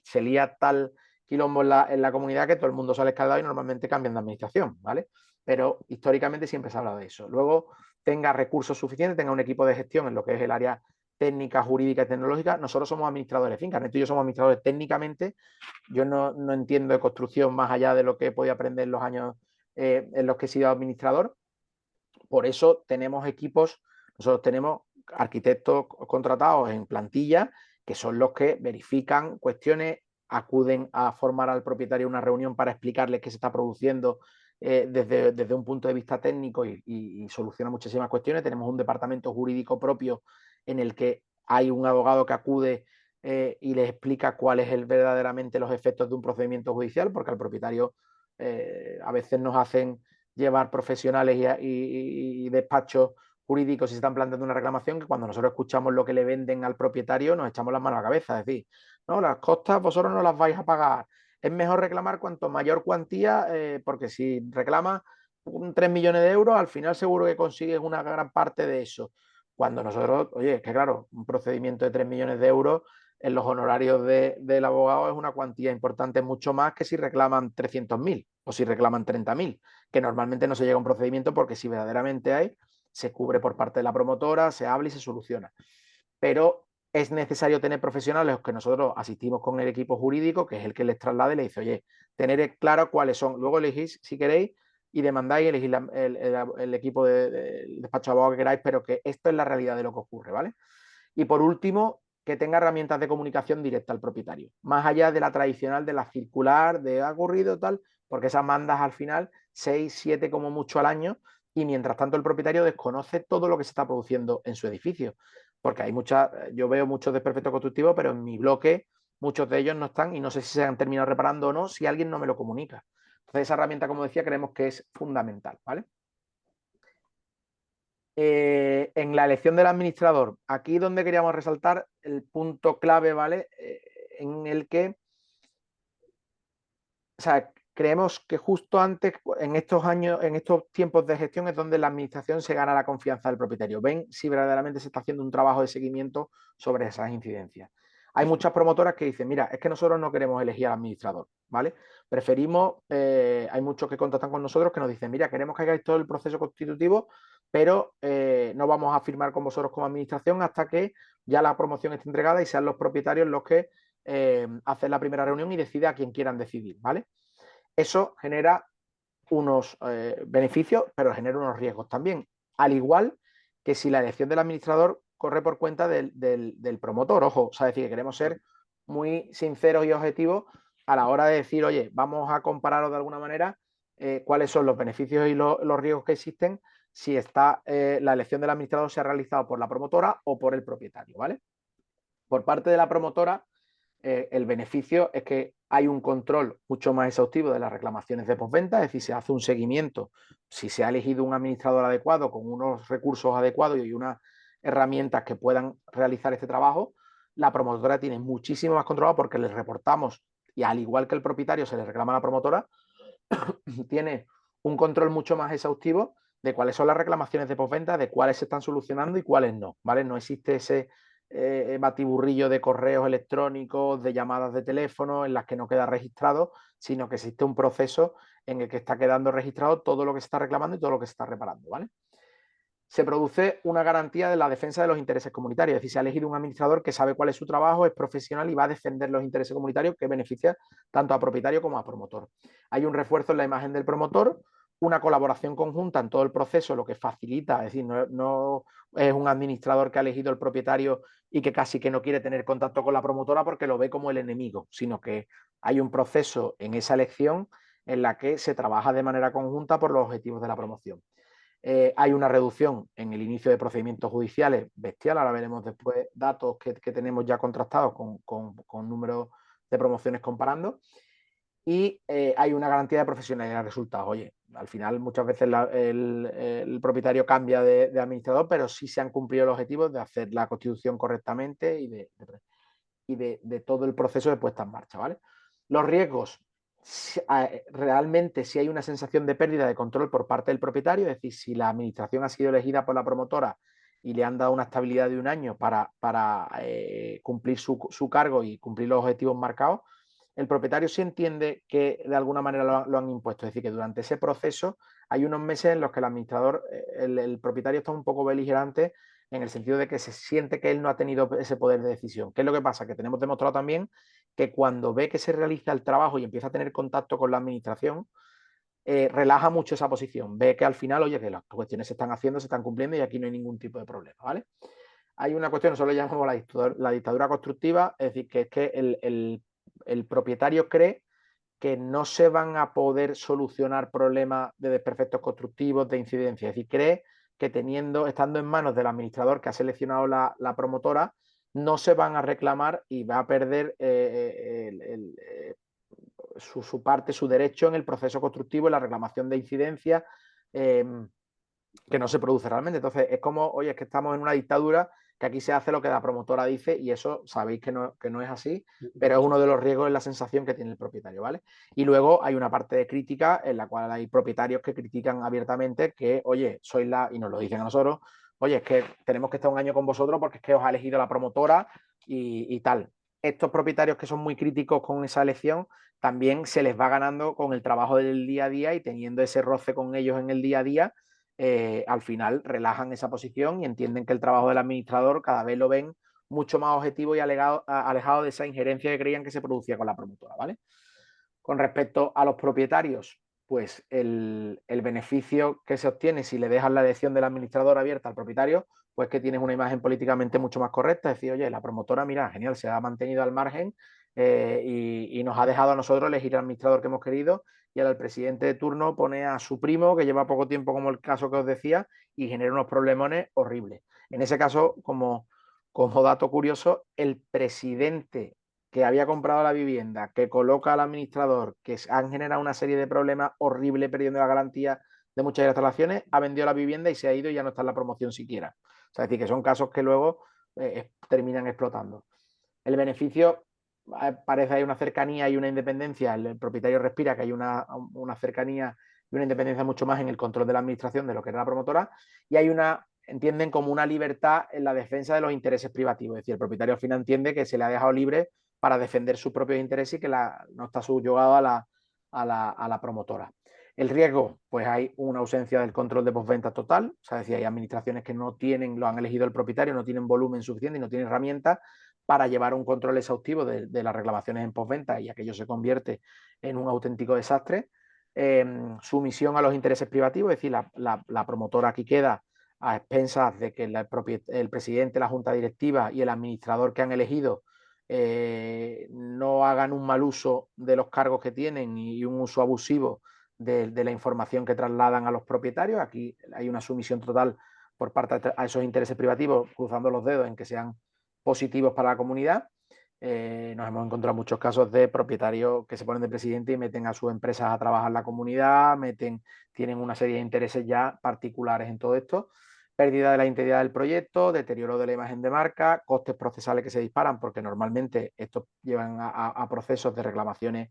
se lía tal quilombo en la comunidad que todo el mundo sale escaldado y normalmente cambian de administración, ¿vale? Pero históricamente siempre se ha hablado de eso. Luego, tenga recursos suficientes, tenga un equipo de gestión en lo que es el área técnica, jurídica y tecnológica. Nosotros somos administradores de fincas, Neto y yo somos administradores técnicamente. Yo no entiendo de construcción más allá de lo que he podido aprender en los años en los que he sido administrador. Por eso tenemos equipos, nosotros tenemos arquitectos contratados en plantilla, que son los que verifican cuestiones, acuden a formar al propietario una reunión para explicarle qué se está produciendo desde un punto de vista técnico y soluciona muchísimas cuestiones. Tenemos un departamento jurídico propio en el que hay un abogado que acude y les explica cuáles es verdaderamente los efectos de un procedimiento judicial, porque al propietario a veces nos hacen llevar profesionales y despachos jurídicos y se están planteando una reclamación, que cuando nosotros escuchamos lo que le venden al propietario nos echamos las manos a la cabeza. Es decir, no, las costas vosotros no las vais a pagar. Es mejor reclamar cuanto mayor cuantía, porque si reclamas 3 millones de euros, al final seguro que consigues una gran parte de eso. Cuando nosotros, oye, es que claro, un procedimiento de 3 millones de euros en los honorarios del abogado es una cuantía importante, mucho más que si reclaman 300.000 o si reclaman 30.000, que normalmente no se llega a un procedimiento, porque si verdaderamente hay, se cubre por parte de la promotora, se habla y se soluciona. Pero es necesario tener profesionales que nosotros asistimos con el equipo jurídico, que es el que les traslade y le dice, oye, tener claro cuáles son. Luego elegís, si queréis, y demandáis y elegís el equipo del despacho de abogados que queráis, pero que esto es la realidad de lo que ocurre, ¿vale? Y por último, que tenga herramientas de comunicación directa al propietario, más allá de la tradicional de la circular, de ha ocurrido tal, porque esas mandas al final 6, 7 como mucho al año, y mientras tanto el propietario desconoce todo lo que se está produciendo en su edificio, porque yo veo muchos desperfectos constructivos, pero en mi bloque muchos de ellos no están y no sé si se han terminado reparando o no si alguien no me lo comunica. Entonces esa herramienta, como decía, creemos que es fundamental, ¿vale? En la elección del administrador, aquí donde queríamos resaltar el punto clave, ¿vale? En el que, o sea, creemos que justo antes, en estos años, en estos tiempos de gestión, es donde la administración se gana la confianza del propietario. Ven si verdaderamente se está haciendo un trabajo de seguimiento sobre esas incidencias. Hay muchas promotoras que dicen, mira, es que nosotros no queremos elegir al administrador, ¿vale? Preferimos, hay muchos que contactan con nosotros que nos dicen, mira, queremos que hagáis todo el proceso constitutivo, pero no vamos a firmar con vosotros como administración hasta que ya la promoción esté entregada y sean los propietarios los que hacen la primera reunión y decide a quién quieran decidir, ¿vale? Eso genera unos beneficios, pero genera unos riesgos también, al igual que si la elección del administrador corre por cuenta del promotor. Ojo, o sea, decir, que queremos ser muy sinceros y objetivos a la hora de decir, oye, vamos a compararos de alguna manera cuáles son los beneficios y los riesgos que existen si la elección del administrador se ha realizado por la promotora o por el propietario, ¿vale? Por parte de la promotora, el beneficio es que hay un control mucho más exhaustivo de las reclamaciones de postventa, es decir, se hace un seguimiento. Si se ha elegido un administrador adecuado, con unos recursos adecuados y unas herramientas que puedan realizar este trabajo, la promotora tiene muchísimo más controlado, porque les reportamos y al igual que el propietario se le reclama a la promotora, tiene un control mucho más exhaustivo de cuáles son las reclamaciones de postventa, de cuáles se están solucionando y cuáles no, ¿vale? No existe ese batiburrillo de correos electrónicos, de llamadas de teléfono en las que no queda registrado, sino que existe un proceso en el que está quedando registrado todo lo que se está reclamando y todo lo que se está reparando, ¿vale? Se produce una garantía de la defensa de los intereses comunitarios, es decir, se ha elegido un administrador que sabe cuál es su trabajo, es profesional y va a defender los intereses comunitarios que beneficia tanto a propietario como a promotor. Hay un refuerzo en la imagen del promotor, una colaboración conjunta en todo el proceso, lo que facilita, es decir, no es un administrador que ha elegido el propietario y que casi que no quiere tener contacto con la promotora porque lo ve como el enemigo, sino que hay un proceso en esa elección en la que se trabaja de manera conjunta por los objetivos de la promoción. Hay una reducción en el inicio de procedimientos judiciales bestial, ahora veremos después datos que tenemos ya contrastados con números de promociones comparando, y hay una garantía de profesionalidad de resultados. Oye, al final muchas veces el propietario cambia de administrador, pero sí se han cumplido los objetivos de hacer la constitución correctamente y de todo el proceso de puesta en marcha, ¿vale? Los riesgos, realmente si hay una sensación de pérdida de control por parte del propietario, es decir, si la administración ha sido elegida por la promotora y le han dado una estabilidad de un año para cumplir su cargo y cumplir los objetivos marcados, el propietario sí entiende que de alguna manera lo han impuesto. Es decir, que durante ese proceso hay unos meses en los que el administrador, el propietario está un poco beligerante en el sentido de que se siente que él no ha tenido ese poder de decisión. ¿Qué es lo que pasa? Que tenemos demostrado también que cuando ve que se realiza el trabajo y empieza a tener contacto con la administración, relaja mucho esa posición. Ve que al final, oye, que las cuestiones se están haciendo, se están cumpliendo y aquí no hay ningún tipo de problema, ¿vale? Hay una cuestión, nosotros le llamamos la dictadura constructiva, es decir, que es que el propietario cree que no se van a poder solucionar problemas de desperfectos constructivos, de incidencia. Es decir, cree que estando en manos del administrador que ha seleccionado la promotora, no se van a reclamar y va a perder su parte, su derecho en el proceso constructivo, en la reclamación de incidencia, que no se produce realmente. Entonces, es como, oye, es que estamos en una dictadura, que aquí se hace lo que la promotora dice y eso sabéis que no es así, pero es uno de los riesgos, es la sensación que tiene el propietario, ¿vale? Y luego hay una parte de crítica en la cual hay propietarios que critican abiertamente que, oye, y nos lo dicen a nosotros, oye, es que tenemos que estar un año con vosotros porque es que os ha elegido la promotora y tal. Estos propietarios que son muy críticos con esa elección, también se les va ganando con el trabajo del día a día y teniendo ese roce con ellos en el día a día, al final relajan esa posición y entienden que el trabajo del administrador cada vez lo ven mucho más objetivo y alejado de esa injerencia que creían que se producía con la promotora, ¿vale? Con respecto a los propietarios, pues el beneficio que se obtiene si le dejas la elección del administrador abierta al propietario, pues que tienes una imagen políticamente mucho más correcta, es decir, oye, la promotora, mira, genial, se ha mantenido al margen y nos ha dejado a nosotros elegir el administrador que hemos querido, y ahora el presidente de turno pone a su primo, que lleva poco tiempo, como el caso que os decía, y genera unos problemones horribles. En ese caso, como dato curioso, el presidente que había comprado la vivienda, que coloca al administrador, que han generado una serie de problemas horribles perdiendo la garantía de muchas instalaciones, ha vendido la vivienda y se ha ido y ya no está en la promoción siquiera. O sea, es decir, que son casos que luego terminan explotando. El beneficio, parece hay una cercanía y una independencia, el propietario respira que hay una cercanía y una independencia mucho más en el control de la administración de lo que era la promotora, y hay entienden como una libertad en la defensa de los intereses privativos. Es decir, el propietario al final entiende que se le ha dejado libre para defender sus propios intereses y que no está subyugado a la promotora. El riesgo, pues hay una ausencia del control de postventa total, o sea, es decir, hay administraciones que no tienen, lo han elegido el propietario, no tienen volumen suficiente y no tienen herramientas para llevar un control exhaustivo de las reclamaciones en postventa, y aquello se convierte en un auténtico desastre. Sumisión a los intereses privativos, es decir, la promotora aquí queda a expensas de que el presidente, la junta directiva y el administrador que han elegido no hagan un mal uso de los cargos que tienen y un uso abusivo de la información que trasladan a los propietarios. Aquí hay una sumisión total por parte a esos intereses privativos, cruzando los dedos en que sean positivos para la comunidad. Nos hemos encontrado muchos casos de propietarios que se ponen de presidente y meten a sus empresas a trabajar en la comunidad, tienen una serie de intereses ya particulares en todo esto. pérdida de la integridad del proyecto, deterioro de la imagen de marca, costes procesales que se disparan porque normalmente estos llevan a procesos de reclamaciones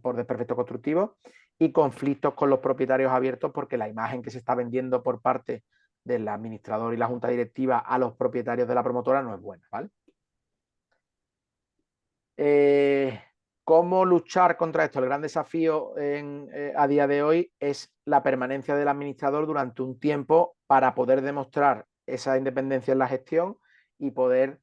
por desperfecto constructivo y conflictos con los propietarios abiertos porque la imagen que se está vendiendo por parte del administrador y la junta directiva a los propietarios de la promotora no es buena, ¿vale? ¿Cómo luchar contra esto? El gran desafío a día de hoy es la permanencia del administrador durante un tiempo para poder demostrar esa independencia en la gestión y poder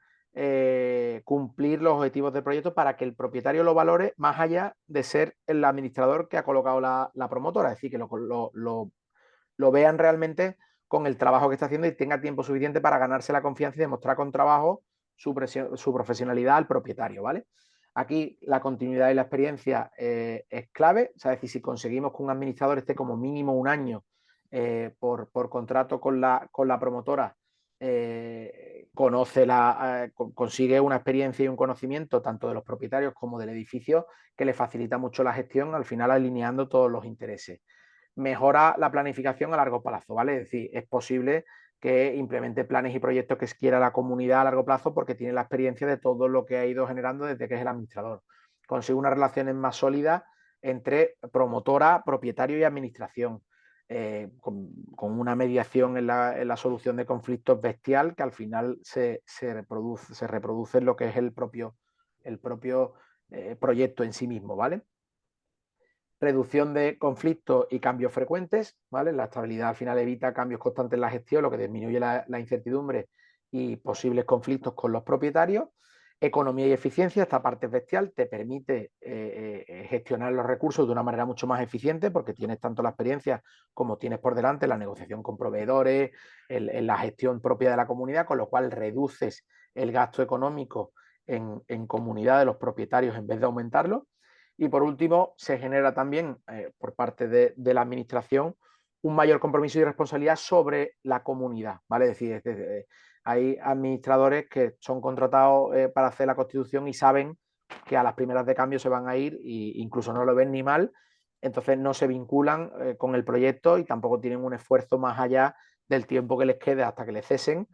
cumplir los objetivos del proyecto para que el propietario lo valore más allá de ser el administrador que ha colocado la promotora, es decir, que lo vean realmente con el trabajo que está haciendo y tenga tiempo suficiente para ganarse la confianza y demostrar con trabajo su profesionalidad al propietario, ¿vale? Aquí la continuidad y la experiencia es clave, o sea, es decir, si conseguimos que un administrador esté como mínimo un año por contrato con la promotora, consigue una experiencia y un conocimiento tanto de los propietarios como del edificio que le facilita mucho la gestión, al final alineando todos los intereses. Mejora la planificación a largo plazo, ¿vale? Es decir, es posible que implemente planes y proyectos que quiera la comunidad a largo plazo porque tiene la experiencia de todo lo que ha ido generando desde que es el administrador. Consigue unas relaciones más sólidas entre promotora, propietario y administración, con una mediación en la solución de conflictos bestial que al final se reproduce en lo que es el propio proyecto en sí mismo, ¿vale? Reducción de conflictos y cambios frecuentes, ¿vale? La estabilidad al final evita cambios constantes en la gestión, lo que disminuye la incertidumbre y posibles conflictos con los propietarios. Economía y eficiencia, esta parte es bestial, te permite gestionar los recursos de una manera mucho más eficiente porque tienes tanto la experiencia como tienes por delante la negociación con proveedores, en la gestión propia de la comunidad, con lo cual reduces el gasto económico en comunidad de los propietarios en vez de aumentarlo. Y por último, se genera también por parte de la administración un mayor compromiso y responsabilidad sobre la comunidad, ¿vale? Es decir, hay administradores que son contratados para hacer la constitución y saben que a las primeras de cambio se van a ir e incluso no lo ven ni mal, entonces no se vinculan con el proyecto y tampoco tienen un esfuerzo más allá del tiempo que les quede hasta que les cesen,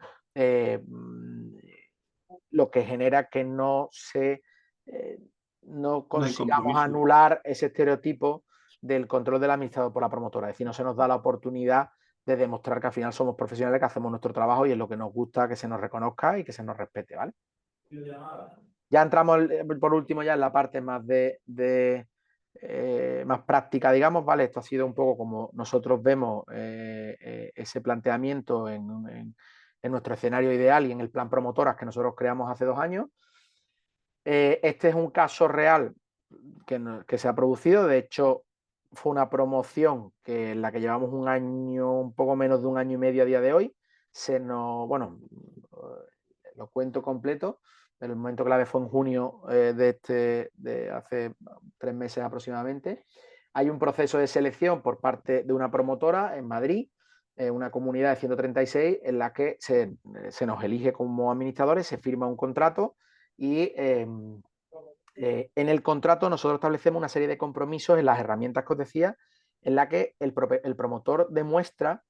lo que genera que no consigamos anular ese estereotipo del control del administrador por la promotora. Es decir, no se nos da la oportunidad de demostrar que al final somos profesionales, que hacemos nuestro trabajo y es lo que nos gusta que se nos reconozca y que se nos respete, ¿vale? Ya entramos por último ya en la parte más más práctica, digamos, ¿vale? Esto ha sido un poco como nosotros vemos ese planteamiento en nuestro escenario ideal y en el plan promotoras que nosotros creamos hace 2 años. Este es un caso real que se ha producido, de hecho fue una promoción en la que llevamos un año, un poco menos de un año y medio a día de hoy. Bueno, lo cuento completo, pero el momento clave fue en junio de hace 3 meses aproximadamente. Hay un proceso de selección por parte de una promotora en Madrid, una comunidad de 136, en la que se nos elige como administradores, se firma un contrato y en el contrato nosotros establecemos una serie de compromisos en las herramientas que os decía, en la que el promotor demuestra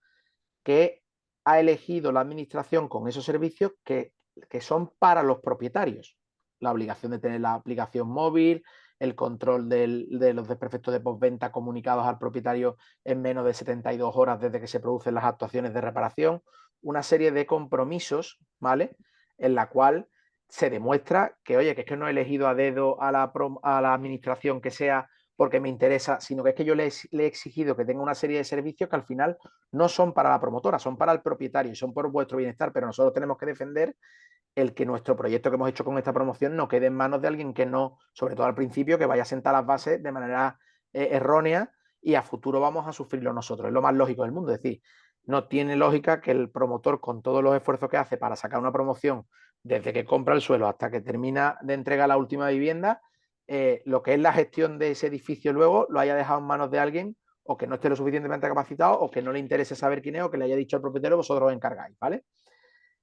que ha elegido la administración con esos servicios que son para los propietarios. La obligación de tener la aplicación móvil, el control de los desperfectos de postventa comunicados al propietario en menos de 72 horas desde que se producen las actuaciones de reparación, una serie de compromisos, ¿vale? En la cual se demuestra que, oye, que es que no he elegido a dedo a la administración que sea porque me interesa, sino que es que yo le he exigido que tenga una serie de servicios que al final no son para la promotora, son para el propietario y son por vuestro bienestar, pero nosotros tenemos que defender el que nuestro proyecto que hemos hecho con esta promoción no quede en manos de alguien que no, sobre todo al principio, que vaya a sentar las bases de manera errónea y a futuro vamos a sufrirlo nosotros. Es lo más lógico del mundo. Es decir, no tiene lógica que el promotor, con todos los esfuerzos que hace para sacar una promoción, desde que compra el suelo hasta que termina de entregar la última vivienda, lo que es la gestión de ese edificio luego lo haya dejado en manos de alguien o que no esté lo suficientemente capacitado o que no le interese saber quién es o que le haya dicho al propietario vosotros os encargáis, ¿vale?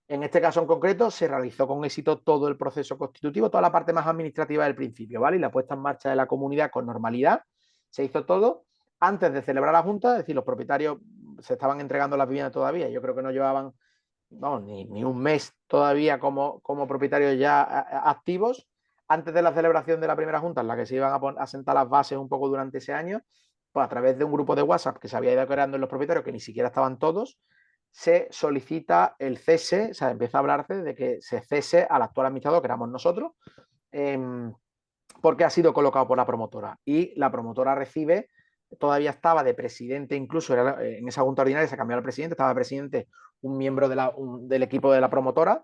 En este caso en concreto se realizó con éxito todo el proceso constitutivo, toda la parte más administrativa del principio, ¿vale? Y la puesta en marcha de la comunidad con normalidad, se hizo todo antes de celebrar la junta, es decir, los propietarios se estaban entregando las viviendas todavía. Yo creo que no llevaban, vamos, ni un mes todavía como propietarios ya activos. Antes de la celebración de la primera junta, en la que se iban a sentar las bases un poco durante ese año, pues a través de un grupo de WhatsApp que se había ido creando en los propietarios, que ni siquiera estaban todos, se solicita el cese, o sea, empieza a hablarse de que se cese al actual administrador, que éramos nosotros, porque ha sido colocado por la promotora. Y la promotora recibe, todavía estaba de presidente, incluso en esa junta ordinaria se cambió al presidente, estaba de presidente un miembro del equipo de la promotora,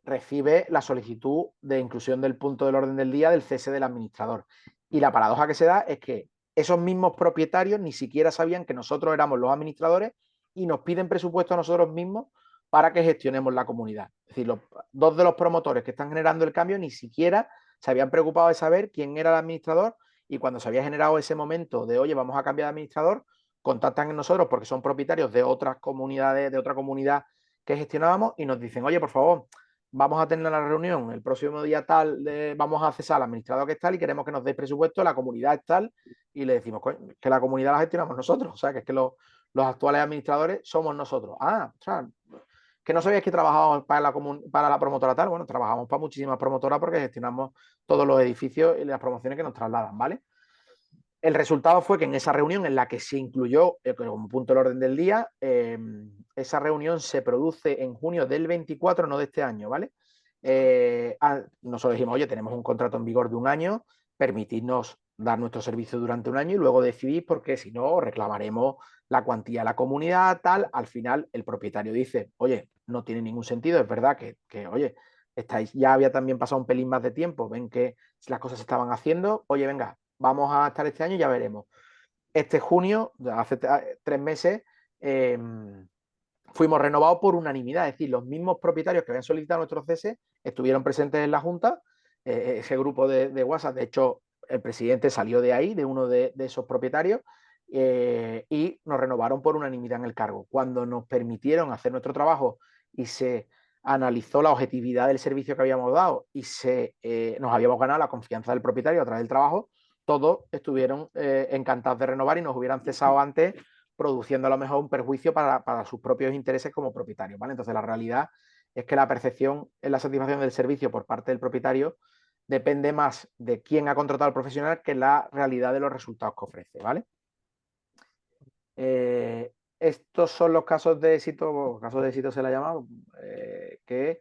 recibe la solicitud de inclusión del punto del orden del día del cese del administrador. Y la paradoja que se da es que esos mismos propietarios ni siquiera sabían que nosotros éramos los administradores y nos piden presupuesto a nosotros mismos para que gestionemos la comunidad. Es decir, dos de los promotores que están generando el cambio ni siquiera se habían preocupado de saber quién era el administrador, y cuando se había generado ese momento de, oye, vamos a cambiar de administrador, contactan en nosotros porque son propietarios de otras comunidades, de otra comunidad que gestionábamos, y nos dicen, oye, por favor, vamos a tener la reunión el próximo día tal, vamos a cesar al administrador que es tal y queremos que nos deis presupuesto, la comunidad es tal, y le decimos que la comunidad la gestionamos nosotros, o sea, que es que los actuales administradores somos nosotros. Ah, o sea, que no sabíais que trabajábamos para la promotora tal. Bueno, trabajamos para muchísimas promotoras porque gestionamos todos los edificios y las promociones que nos trasladan, ¿vale? El resultado fue que en esa reunión en la que se incluyó como punto del orden del día, esa reunión se produce en junio del 24, no de este año, ¿vale? Nosotros dijimos, oye, tenemos un contrato en vigor de un año, permitidnos dar nuestro servicio durante un año y luego decidís, porque si no reclamaremos la cuantía a la comunidad, tal. Al final el propietario dice, oye, no tiene ningún sentido, es verdad que oye, ya había también pasado un pelín más de tiempo, ven que las cosas se estaban haciendo, oye, venga, vamos a estar este año y ya veremos. Este junio, hace 3 meses, fuimos renovados por unanimidad, es decir, los mismos propietarios que habían solicitado nuestro cese estuvieron presentes en la Junta, ese grupo de WhatsApp, de hecho, el presidente salió de ahí, de uno de esos propietarios, y nos renovaron por unanimidad en el cargo. Cuando nos permitieron hacer nuestro trabajo y se analizó la objetividad del servicio que habíamos dado y nos habíamos ganado la confianza del propietario a través del trabajo, todos estuvieron encantados de renovar y nos hubieran cesado antes, produciendo a lo mejor un perjuicio para sus propios intereses como propietarios, ¿vale? Entonces la realidad es que la percepción en la satisfacción del servicio por parte del propietario depende más de quién ha contratado al profesional que la realidad de los resultados que ofrece, ¿vale? Estos son los casos de éxito se le ha llamado, que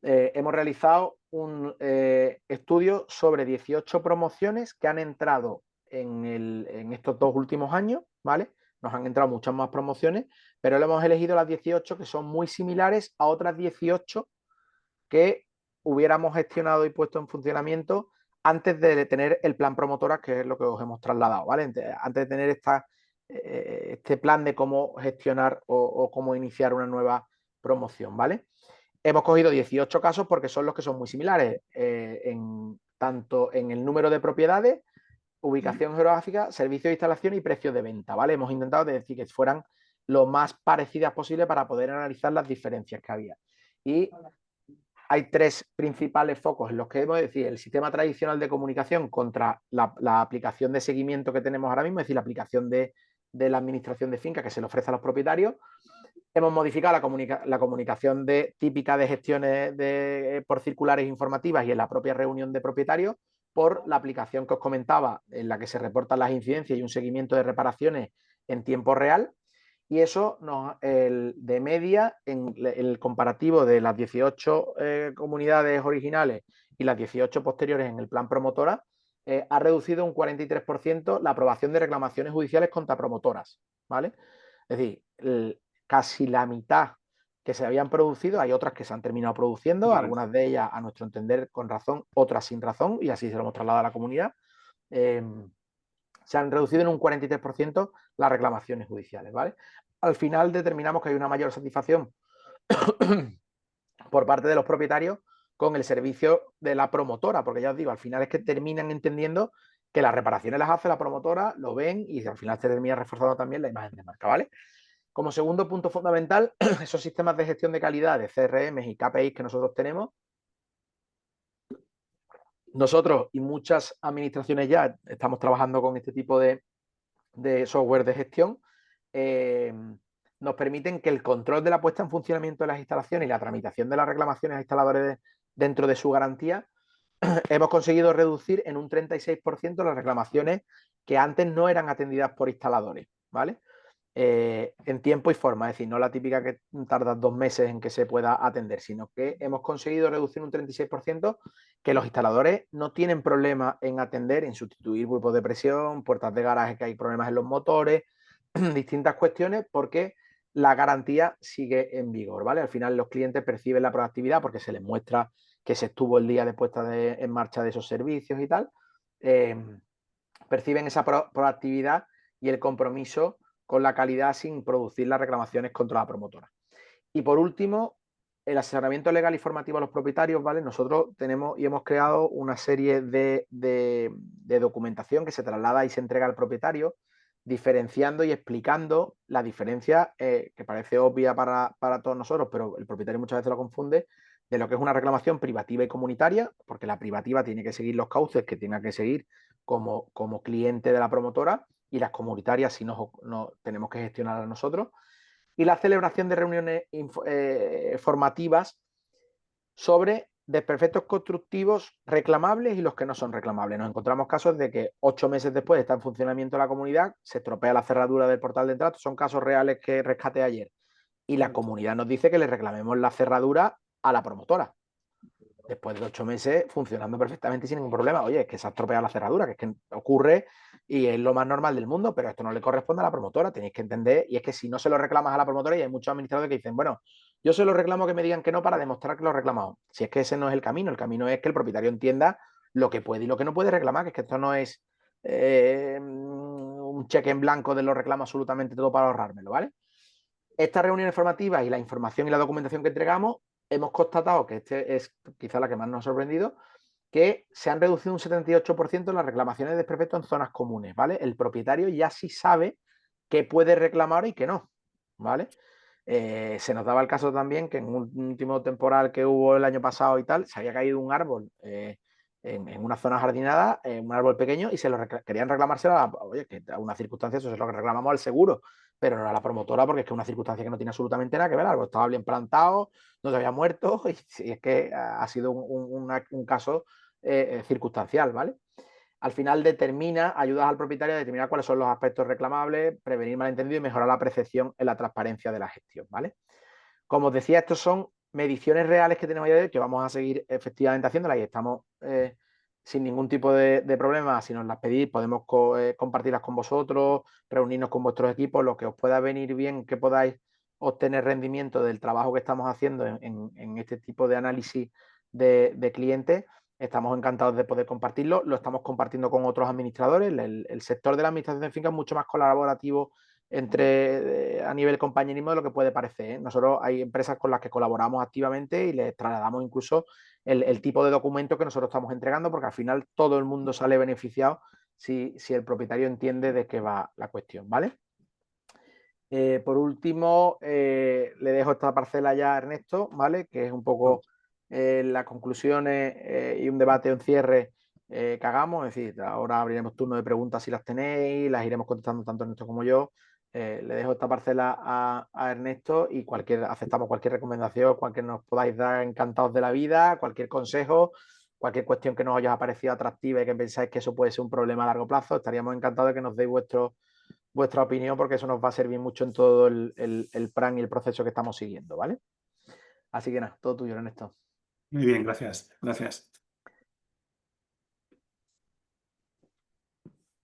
hemos realizado un estudio sobre 18 promociones que han entrado en estos 2 últimos años, ¿vale? Nos han entrado muchas más promociones, pero le hemos elegido las 18 que son muy similares a otras 18 que hubiéramos gestionado y puesto en funcionamiento antes de tener el plan promotoras, que es lo que os hemos trasladado, ¿vale? Antes de tener este plan de cómo gestionar o cómo iniciar una nueva promoción, ¿vale? Hemos cogido 18 casos porque son los que son muy similares, tanto en el número de propiedades, ubicación geográfica, servicio de instalación y precio de venta, ¿vale? Hemos intentado decir que fueran lo más parecidas posible para poder analizar las diferencias que había. Y hay 3 principales focos en los que hemos decir el sistema tradicional de comunicación contra la aplicación de seguimiento que tenemos ahora mismo, es decir, la aplicación de la administración de finca que se le ofrece a los propietarios. Hemos modificado la comunicación típica de gestiones por circulares informativas y en la propia reunión de propietarios por la aplicación que os comentaba, en la que se reportan las incidencias y un seguimiento de reparaciones en tiempo real. Y eso de media, en el comparativo de las 18 comunidades originales y las 18 posteriores en el plan promotora, ha reducido un 43% la aprobación de reclamaciones judiciales contra promotoras, ¿vale? Es decir, casi la mitad que se habían producido, hay otras que se han terminado produciendo, vale. Algunas de ellas, a nuestro entender, con razón, otras sin razón, y así se lo hemos trasladado a la comunidad. Se han reducido en un 43% las reclamaciones judiciales, ¿vale? Al final determinamos que hay una mayor satisfacción por parte de los propietarios con el servicio de la promotora, porque ya os digo, al final es que terminan entendiendo que las reparaciones las hace la promotora, lo ven y al final se termina reforzando también la imagen de marca, ¿vale? Como segundo punto fundamental, esos sistemas de gestión de calidad de CRM y KPIs que nosotros tenemos. Nosotros y muchas administraciones ya estamos trabajando con este tipo de software de gestión nos permiten que el control de la puesta en funcionamiento de las instalaciones y la tramitación de las reclamaciones a instaladores dentro de su garantía, hemos conseguido reducir en un 36% las reclamaciones que antes no eran atendidas por instaladores, ¿vale? En tiempo y forma, es decir, no la típica que tarda 2 meses en que se pueda atender, sino que hemos conseguido reducir un 36% que los instaladores no tienen problema en atender, en sustituir grupos de presión, puertas de garaje que hay problemas en los motores, distintas cuestiones, porque la garantía sigue en vigor, ¿vale? Al final los clientes perciben la proactividad porque se les muestra que se estuvo el día de puesta en marcha de esos servicios y tal, perciben esa proactividad y el compromiso con la calidad sin producir las reclamaciones contra la promotora. Y por último, el asesoramiento legal y formativo a los propietarios, ¿vale? Nosotros tenemos y hemos creado una serie de documentación que se traslada y se entrega al propietario, diferenciando y explicando la diferencia, que parece obvia para todos nosotros, pero el propietario muchas veces lo confunde, de lo que es una reclamación privativa y comunitaria, porque la privativa tiene que seguir los cauces que tenga que seguir como cliente de la promotora, y las comunitarias si no tenemos que gestionarlas nosotros, y la celebración de reuniones formativas sobre desperfectos constructivos reclamables y los que no son reclamables. Nos encontramos casos de que 8 meses después de estar en funcionamiento la comunidad, se estropea la cerradura del portal de entrada, son casos reales que rescaté ayer, y la comunidad nos dice que le reclamemos la cerradura a la promotora. Después de 8 meses funcionando perfectamente sin ningún problema. Oye, es que se ha estropeado la cerradura, que es que ocurre y es lo más normal del mundo, pero esto no le corresponde a la promotora, tenéis que entender. Y es que si no se lo reclamas a la promotora, y hay muchos administradores que dicen, bueno, yo se lo reclamo que me digan que no para demostrar que lo he reclamado. Si es que ese no es el camino es que el propietario entienda lo que puede y lo que no puede reclamar, que es que esto no es un cheque en blanco de lo reclamo absolutamente todo para ahorrármelo, ¿vale? Estas reuniones formativas y la información y la documentación que entregamos, hemos constatado que este es quizá la que más nos ha sorprendido, que se han reducido un 78% las reclamaciones de desperfecto en zonas comunes, ¿vale? El propietario ya sí sabe qué puede reclamar y qué no, ¿vale? Se nos daba el caso también que en un último temporal que hubo el año pasado y tal, se había caído un árbol en una zona jardinada, un árbol pequeño, y querían reclamárselo oye, que a una circunstancia, eso es lo que reclamamos al seguro, pero no a la promotora, porque es que es una circunstancia que no tiene absolutamente nada que ver, el árbol estaba bien plantado, no se había muerto, y es que ha sido un caso circunstancial, ¿vale? Al final ayudas al propietario a determinar cuáles son los aspectos reclamables, prevenir malentendidos y mejorar la percepción en la transparencia de la gestión, ¿vale? Como os decía, estos son mediciones reales que tenemos ya, que vamos a seguir efectivamente haciéndolas, y estamos sin ningún tipo de problema. Si nos las pedís, podemos compartirlas con vosotros, reunirnos con vuestros equipos, lo que os pueda venir bien, que podáis obtener rendimiento del trabajo que estamos haciendo en este tipo de análisis de clientes. Estamos encantados de poder compartirlo. Lo estamos compartiendo con otros administradores. El sector de la administración de fincas es mucho más colaborativo a nivel compañerismo de lo que puede parecer, ¿eh? Nosotros hay empresas con las que colaboramos activamente y les trasladamos incluso el tipo de documento que nosotros estamos entregando, porque al final todo el mundo sale beneficiado si el propietario entiende de qué va la cuestión, ¿vale? Por último, le dejo esta parcela ya a Ernesto, ¿vale? Que es un poco las conclusiones y un debate o un cierre que hagamos. Es decir, ahora abriremos turno de preguntas si las tenéis, las iremos contestando tanto Ernesto como yo. Le dejo esta parcela a Ernesto, y aceptamos cualquier recomendación, cualquier nos podáis dar, encantados de la vida, cualquier consejo, cualquier cuestión que nos haya parecido atractiva y que pensáis que eso puede ser un problema a largo plazo. Estaríamos encantados de que nos deis vuestra opinión, porque eso nos va a servir mucho en todo el plan y el proceso que estamos siguiendo, ¿vale? Así que nada, todo tuyo, Ernesto. Muy bien, gracias. Gracias.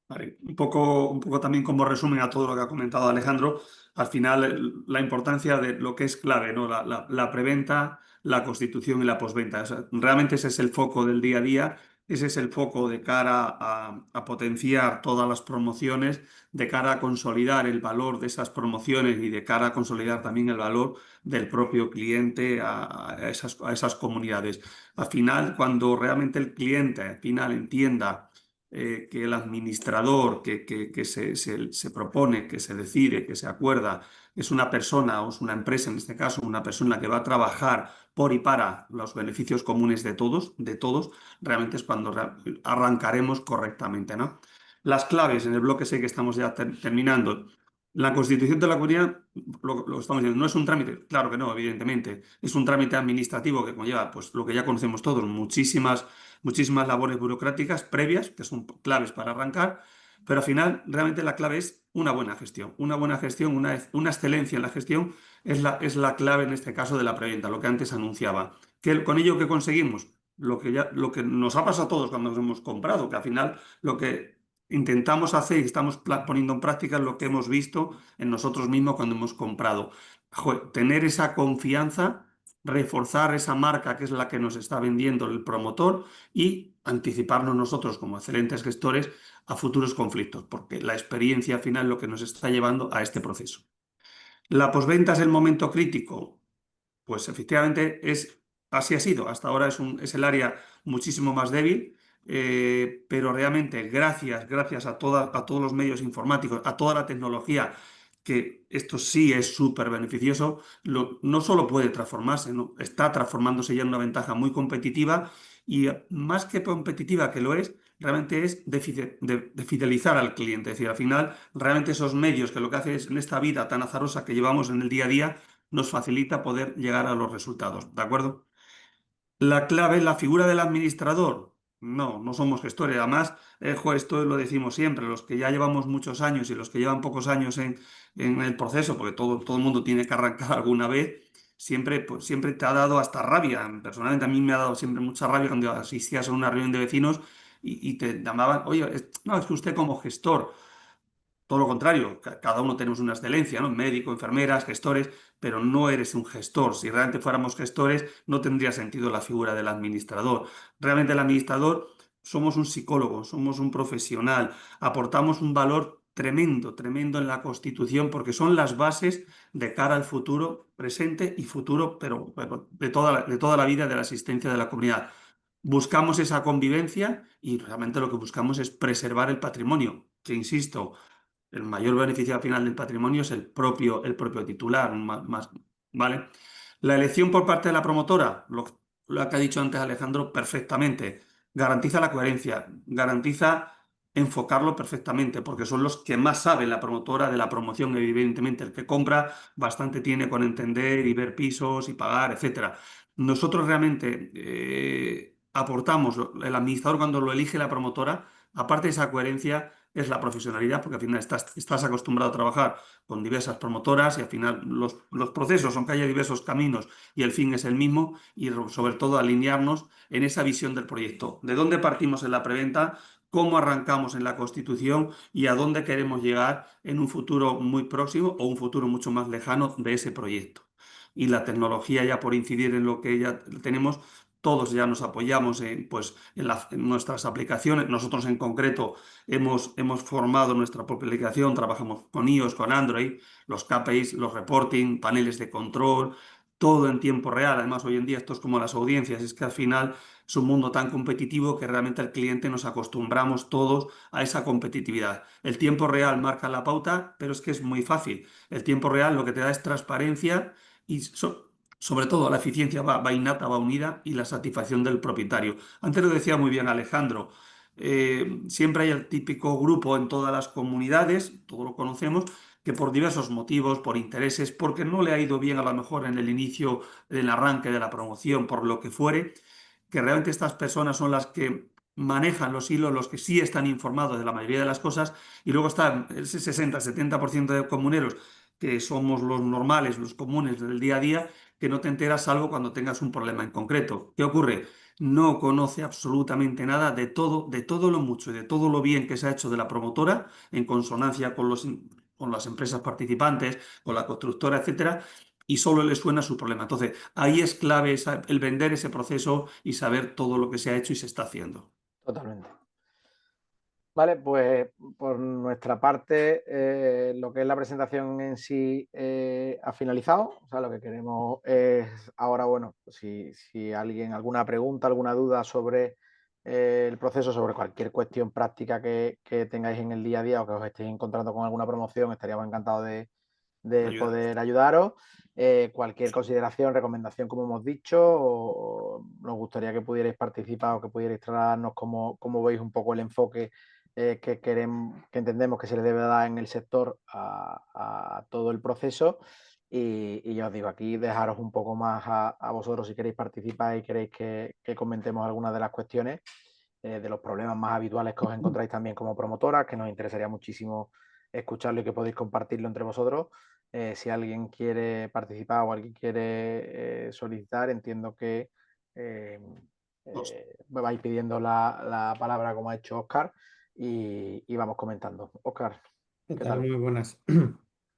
Vale, un poco también como resumen a todo lo que ha comentado Alejandro, al final la importancia de lo que es clave, ¿no? La preventa, la constitución y la postventa. O sea, realmente ese es el foco del día a día, ese es el foco de cara a potenciar todas las promociones, de cara a consolidar el valor de esas promociones y de cara a consolidar también el valor del propio cliente a esas comunidades. Al final, cuando realmente el cliente al final entienda que el administrador que se propone, que se decide, que se acuerda, es una persona o es una empresa, en este caso, una persona que va a trabajar por y para los beneficios comunes de todos, realmente es cuando arrancaremos correctamente, ¿no? Las claves en el bloque 6 que estamos ya terminando. La constitución de la comunidad, lo estamos diciendo, no es un trámite, claro que no, evidentemente. Es un trámite administrativo que conlleva, pues, lo que ya conocemos todos, muchísimas labores burocráticas previas, que son claves para arrancar, pero al final, realmente la clave es una buena gestión. Una buena gestión, una excelencia en la gestión es la clave en este caso de la preventa, lo que antes anunciaba. ¿Con ello qué conseguimos? Lo que nos ha pasado a todos cuando nos hemos comprado, que al final lo que intentamos hacer y estamos poniendo en práctica lo que hemos visto en nosotros mismos cuando hemos comprado. Tener esa confianza, reforzar esa marca que es la que nos está vendiendo el promotor y anticiparnos nosotros como excelentes gestores a futuros conflictos, porque la experiencia al final es lo que nos está llevando a este proceso. La posventa es el momento crítico. Pues efectivamente así ha sido. Hasta ahora es el área muchísimo más débil, pero realmente gracias a todos los medios informáticos, a toda la tecnología, que esto sí es súper beneficioso, no solo puede transformarse, ¿no? Está transformándose ya en una ventaja muy competitiva y más que competitiva que lo es, realmente es de fidelizar al cliente. Es decir, al final, realmente esos medios que lo que hace es en esta vida tan azarosa que llevamos en el día a día, nos facilita poder llegar a los resultados, ¿de acuerdo? La clave, la figura del administrador. No, no somos gestores. Además, esto lo decimos siempre, los que ya llevamos muchos años y los que llevan pocos años en el proceso, porque todo el mundo tiene que arrancar alguna vez, siempre, pues, siempre te ha dado hasta rabia. Personalmente a mí me ha dado siempre mucha rabia cuando asistías a una reunión de vecinos y te llamaban, oye, no, es que usted como gestor. Todo lo contrario, cada uno tenemos una excelencia, ¿no? Médico, enfermeras, gestores, pero no eres un gestor. Si realmente fuéramos gestores, no tendría sentido la figura del administrador. Realmente el administrador somos un psicólogo, somos un profesional, aportamos un valor tremendo, tremendo en la Constitución, porque son las bases de cara al futuro, presente y futuro, pero de toda la vida de la existencia de la comunidad. Buscamos esa convivencia y realmente lo que buscamos es preservar el patrimonio, que insisto, el mayor beneficio al final del patrimonio es el propio titular, ¿vale? La elección por parte de la promotora, lo que ha dicho antes Alejandro, perfectamente. Garantiza la coherencia, garantiza enfocarlo perfectamente, porque son los que más saben la promotora de la promoción, evidentemente. El que compra bastante tiene con entender y ver pisos y pagar, etcétera. Nosotros realmente aportamos, el administrador cuando lo elige la promotora, aparte de esa coherencia, es la profesionalidad, porque al final estás acostumbrado a trabajar con diversas promotoras y al final los procesos, aunque haya diversos caminos y el fin es el mismo, y sobre todo alinearnos en esa visión del proyecto. ¿De dónde partimos en la preventa? ¿Cómo arrancamos en la constitución y a dónde queremos llegar en un futuro muy próximo o un futuro mucho más lejano de ese proyecto? Y la tecnología, ya por incidir en lo que ya tenemos, todos ya nos apoyamos en nuestras aplicaciones. Nosotros en concreto hemos formado nuestra propia aplicación, trabajamos con iOS, con Android, los KPIs, los reporting, paneles de control, todo en tiempo real. Además, hoy en día esto es como las audiencias, es que al final es un mundo tan competitivo que realmente al cliente nos acostumbramos todos a esa competitividad. El tiempo real marca la pauta, pero es que es muy fácil. El tiempo real lo que te da es transparencia y sobre todo la eficiencia va innata, va unida y la satisfacción del propietario. Antes lo decía muy bien Alejandro. Siempre hay el típico grupo en todas las comunidades, todos lo conocemos, que por diversos motivos, por intereses, porque no le ha ido bien a lo mejor en el inicio, en el arranque de la promoción, por lo que fuere, que realmente estas personas son las que manejan los hilos, los que sí están informados de la mayoría de las cosas, y luego está ese 60-70% de comuneros, que somos los normales, los comunes del día a día, que no te enteras salvo cuando tengas un problema en concreto. ¿Qué ocurre? No conoce absolutamente nada de todo lo mucho y de todo lo bien que se ha hecho de la promotora, en consonancia con las empresas participantes, con la constructora, etcétera, y solo le suena su problema. Entonces, ahí es clave el vender ese proceso y saber todo lo que se ha hecho y se está haciendo. Totalmente. Vale, pues por nuestra parte, lo que es la presentación en sí ha finalizado. O sea, lo que queremos es ahora, bueno, si alguien, alguna pregunta, alguna duda sobre el proceso, sobre cualquier cuestión práctica que tengáis en el día a día o que os estéis encontrando con alguna promoción, estaríamos encantados de Ayuda. poder ayudaros. Cualquier consideración, recomendación, como hemos dicho, o nos gustaría que pudierais participar o que pudierais trasladarnos cómo veis un poco el enfoque que entendemos que se le debe dar en el sector a todo el proceso. Y ya os digo, aquí dejaros un poco más a vosotros si queréis participar y queréis que comentemos algunas de las cuestiones, de los problemas más habituales que os encontráis también como promotoras, que nos interesaría muchísimo escucharlo y que podéis compartirlo entre vosotros. Si alguien quiere participar o alguien quiere solicitar, entiendo que me vais pidiendo la palabra como ha hecho Óscar y vamos comentando. Óscar, ¿Qué ¿qué tal? tal? Muy buenas.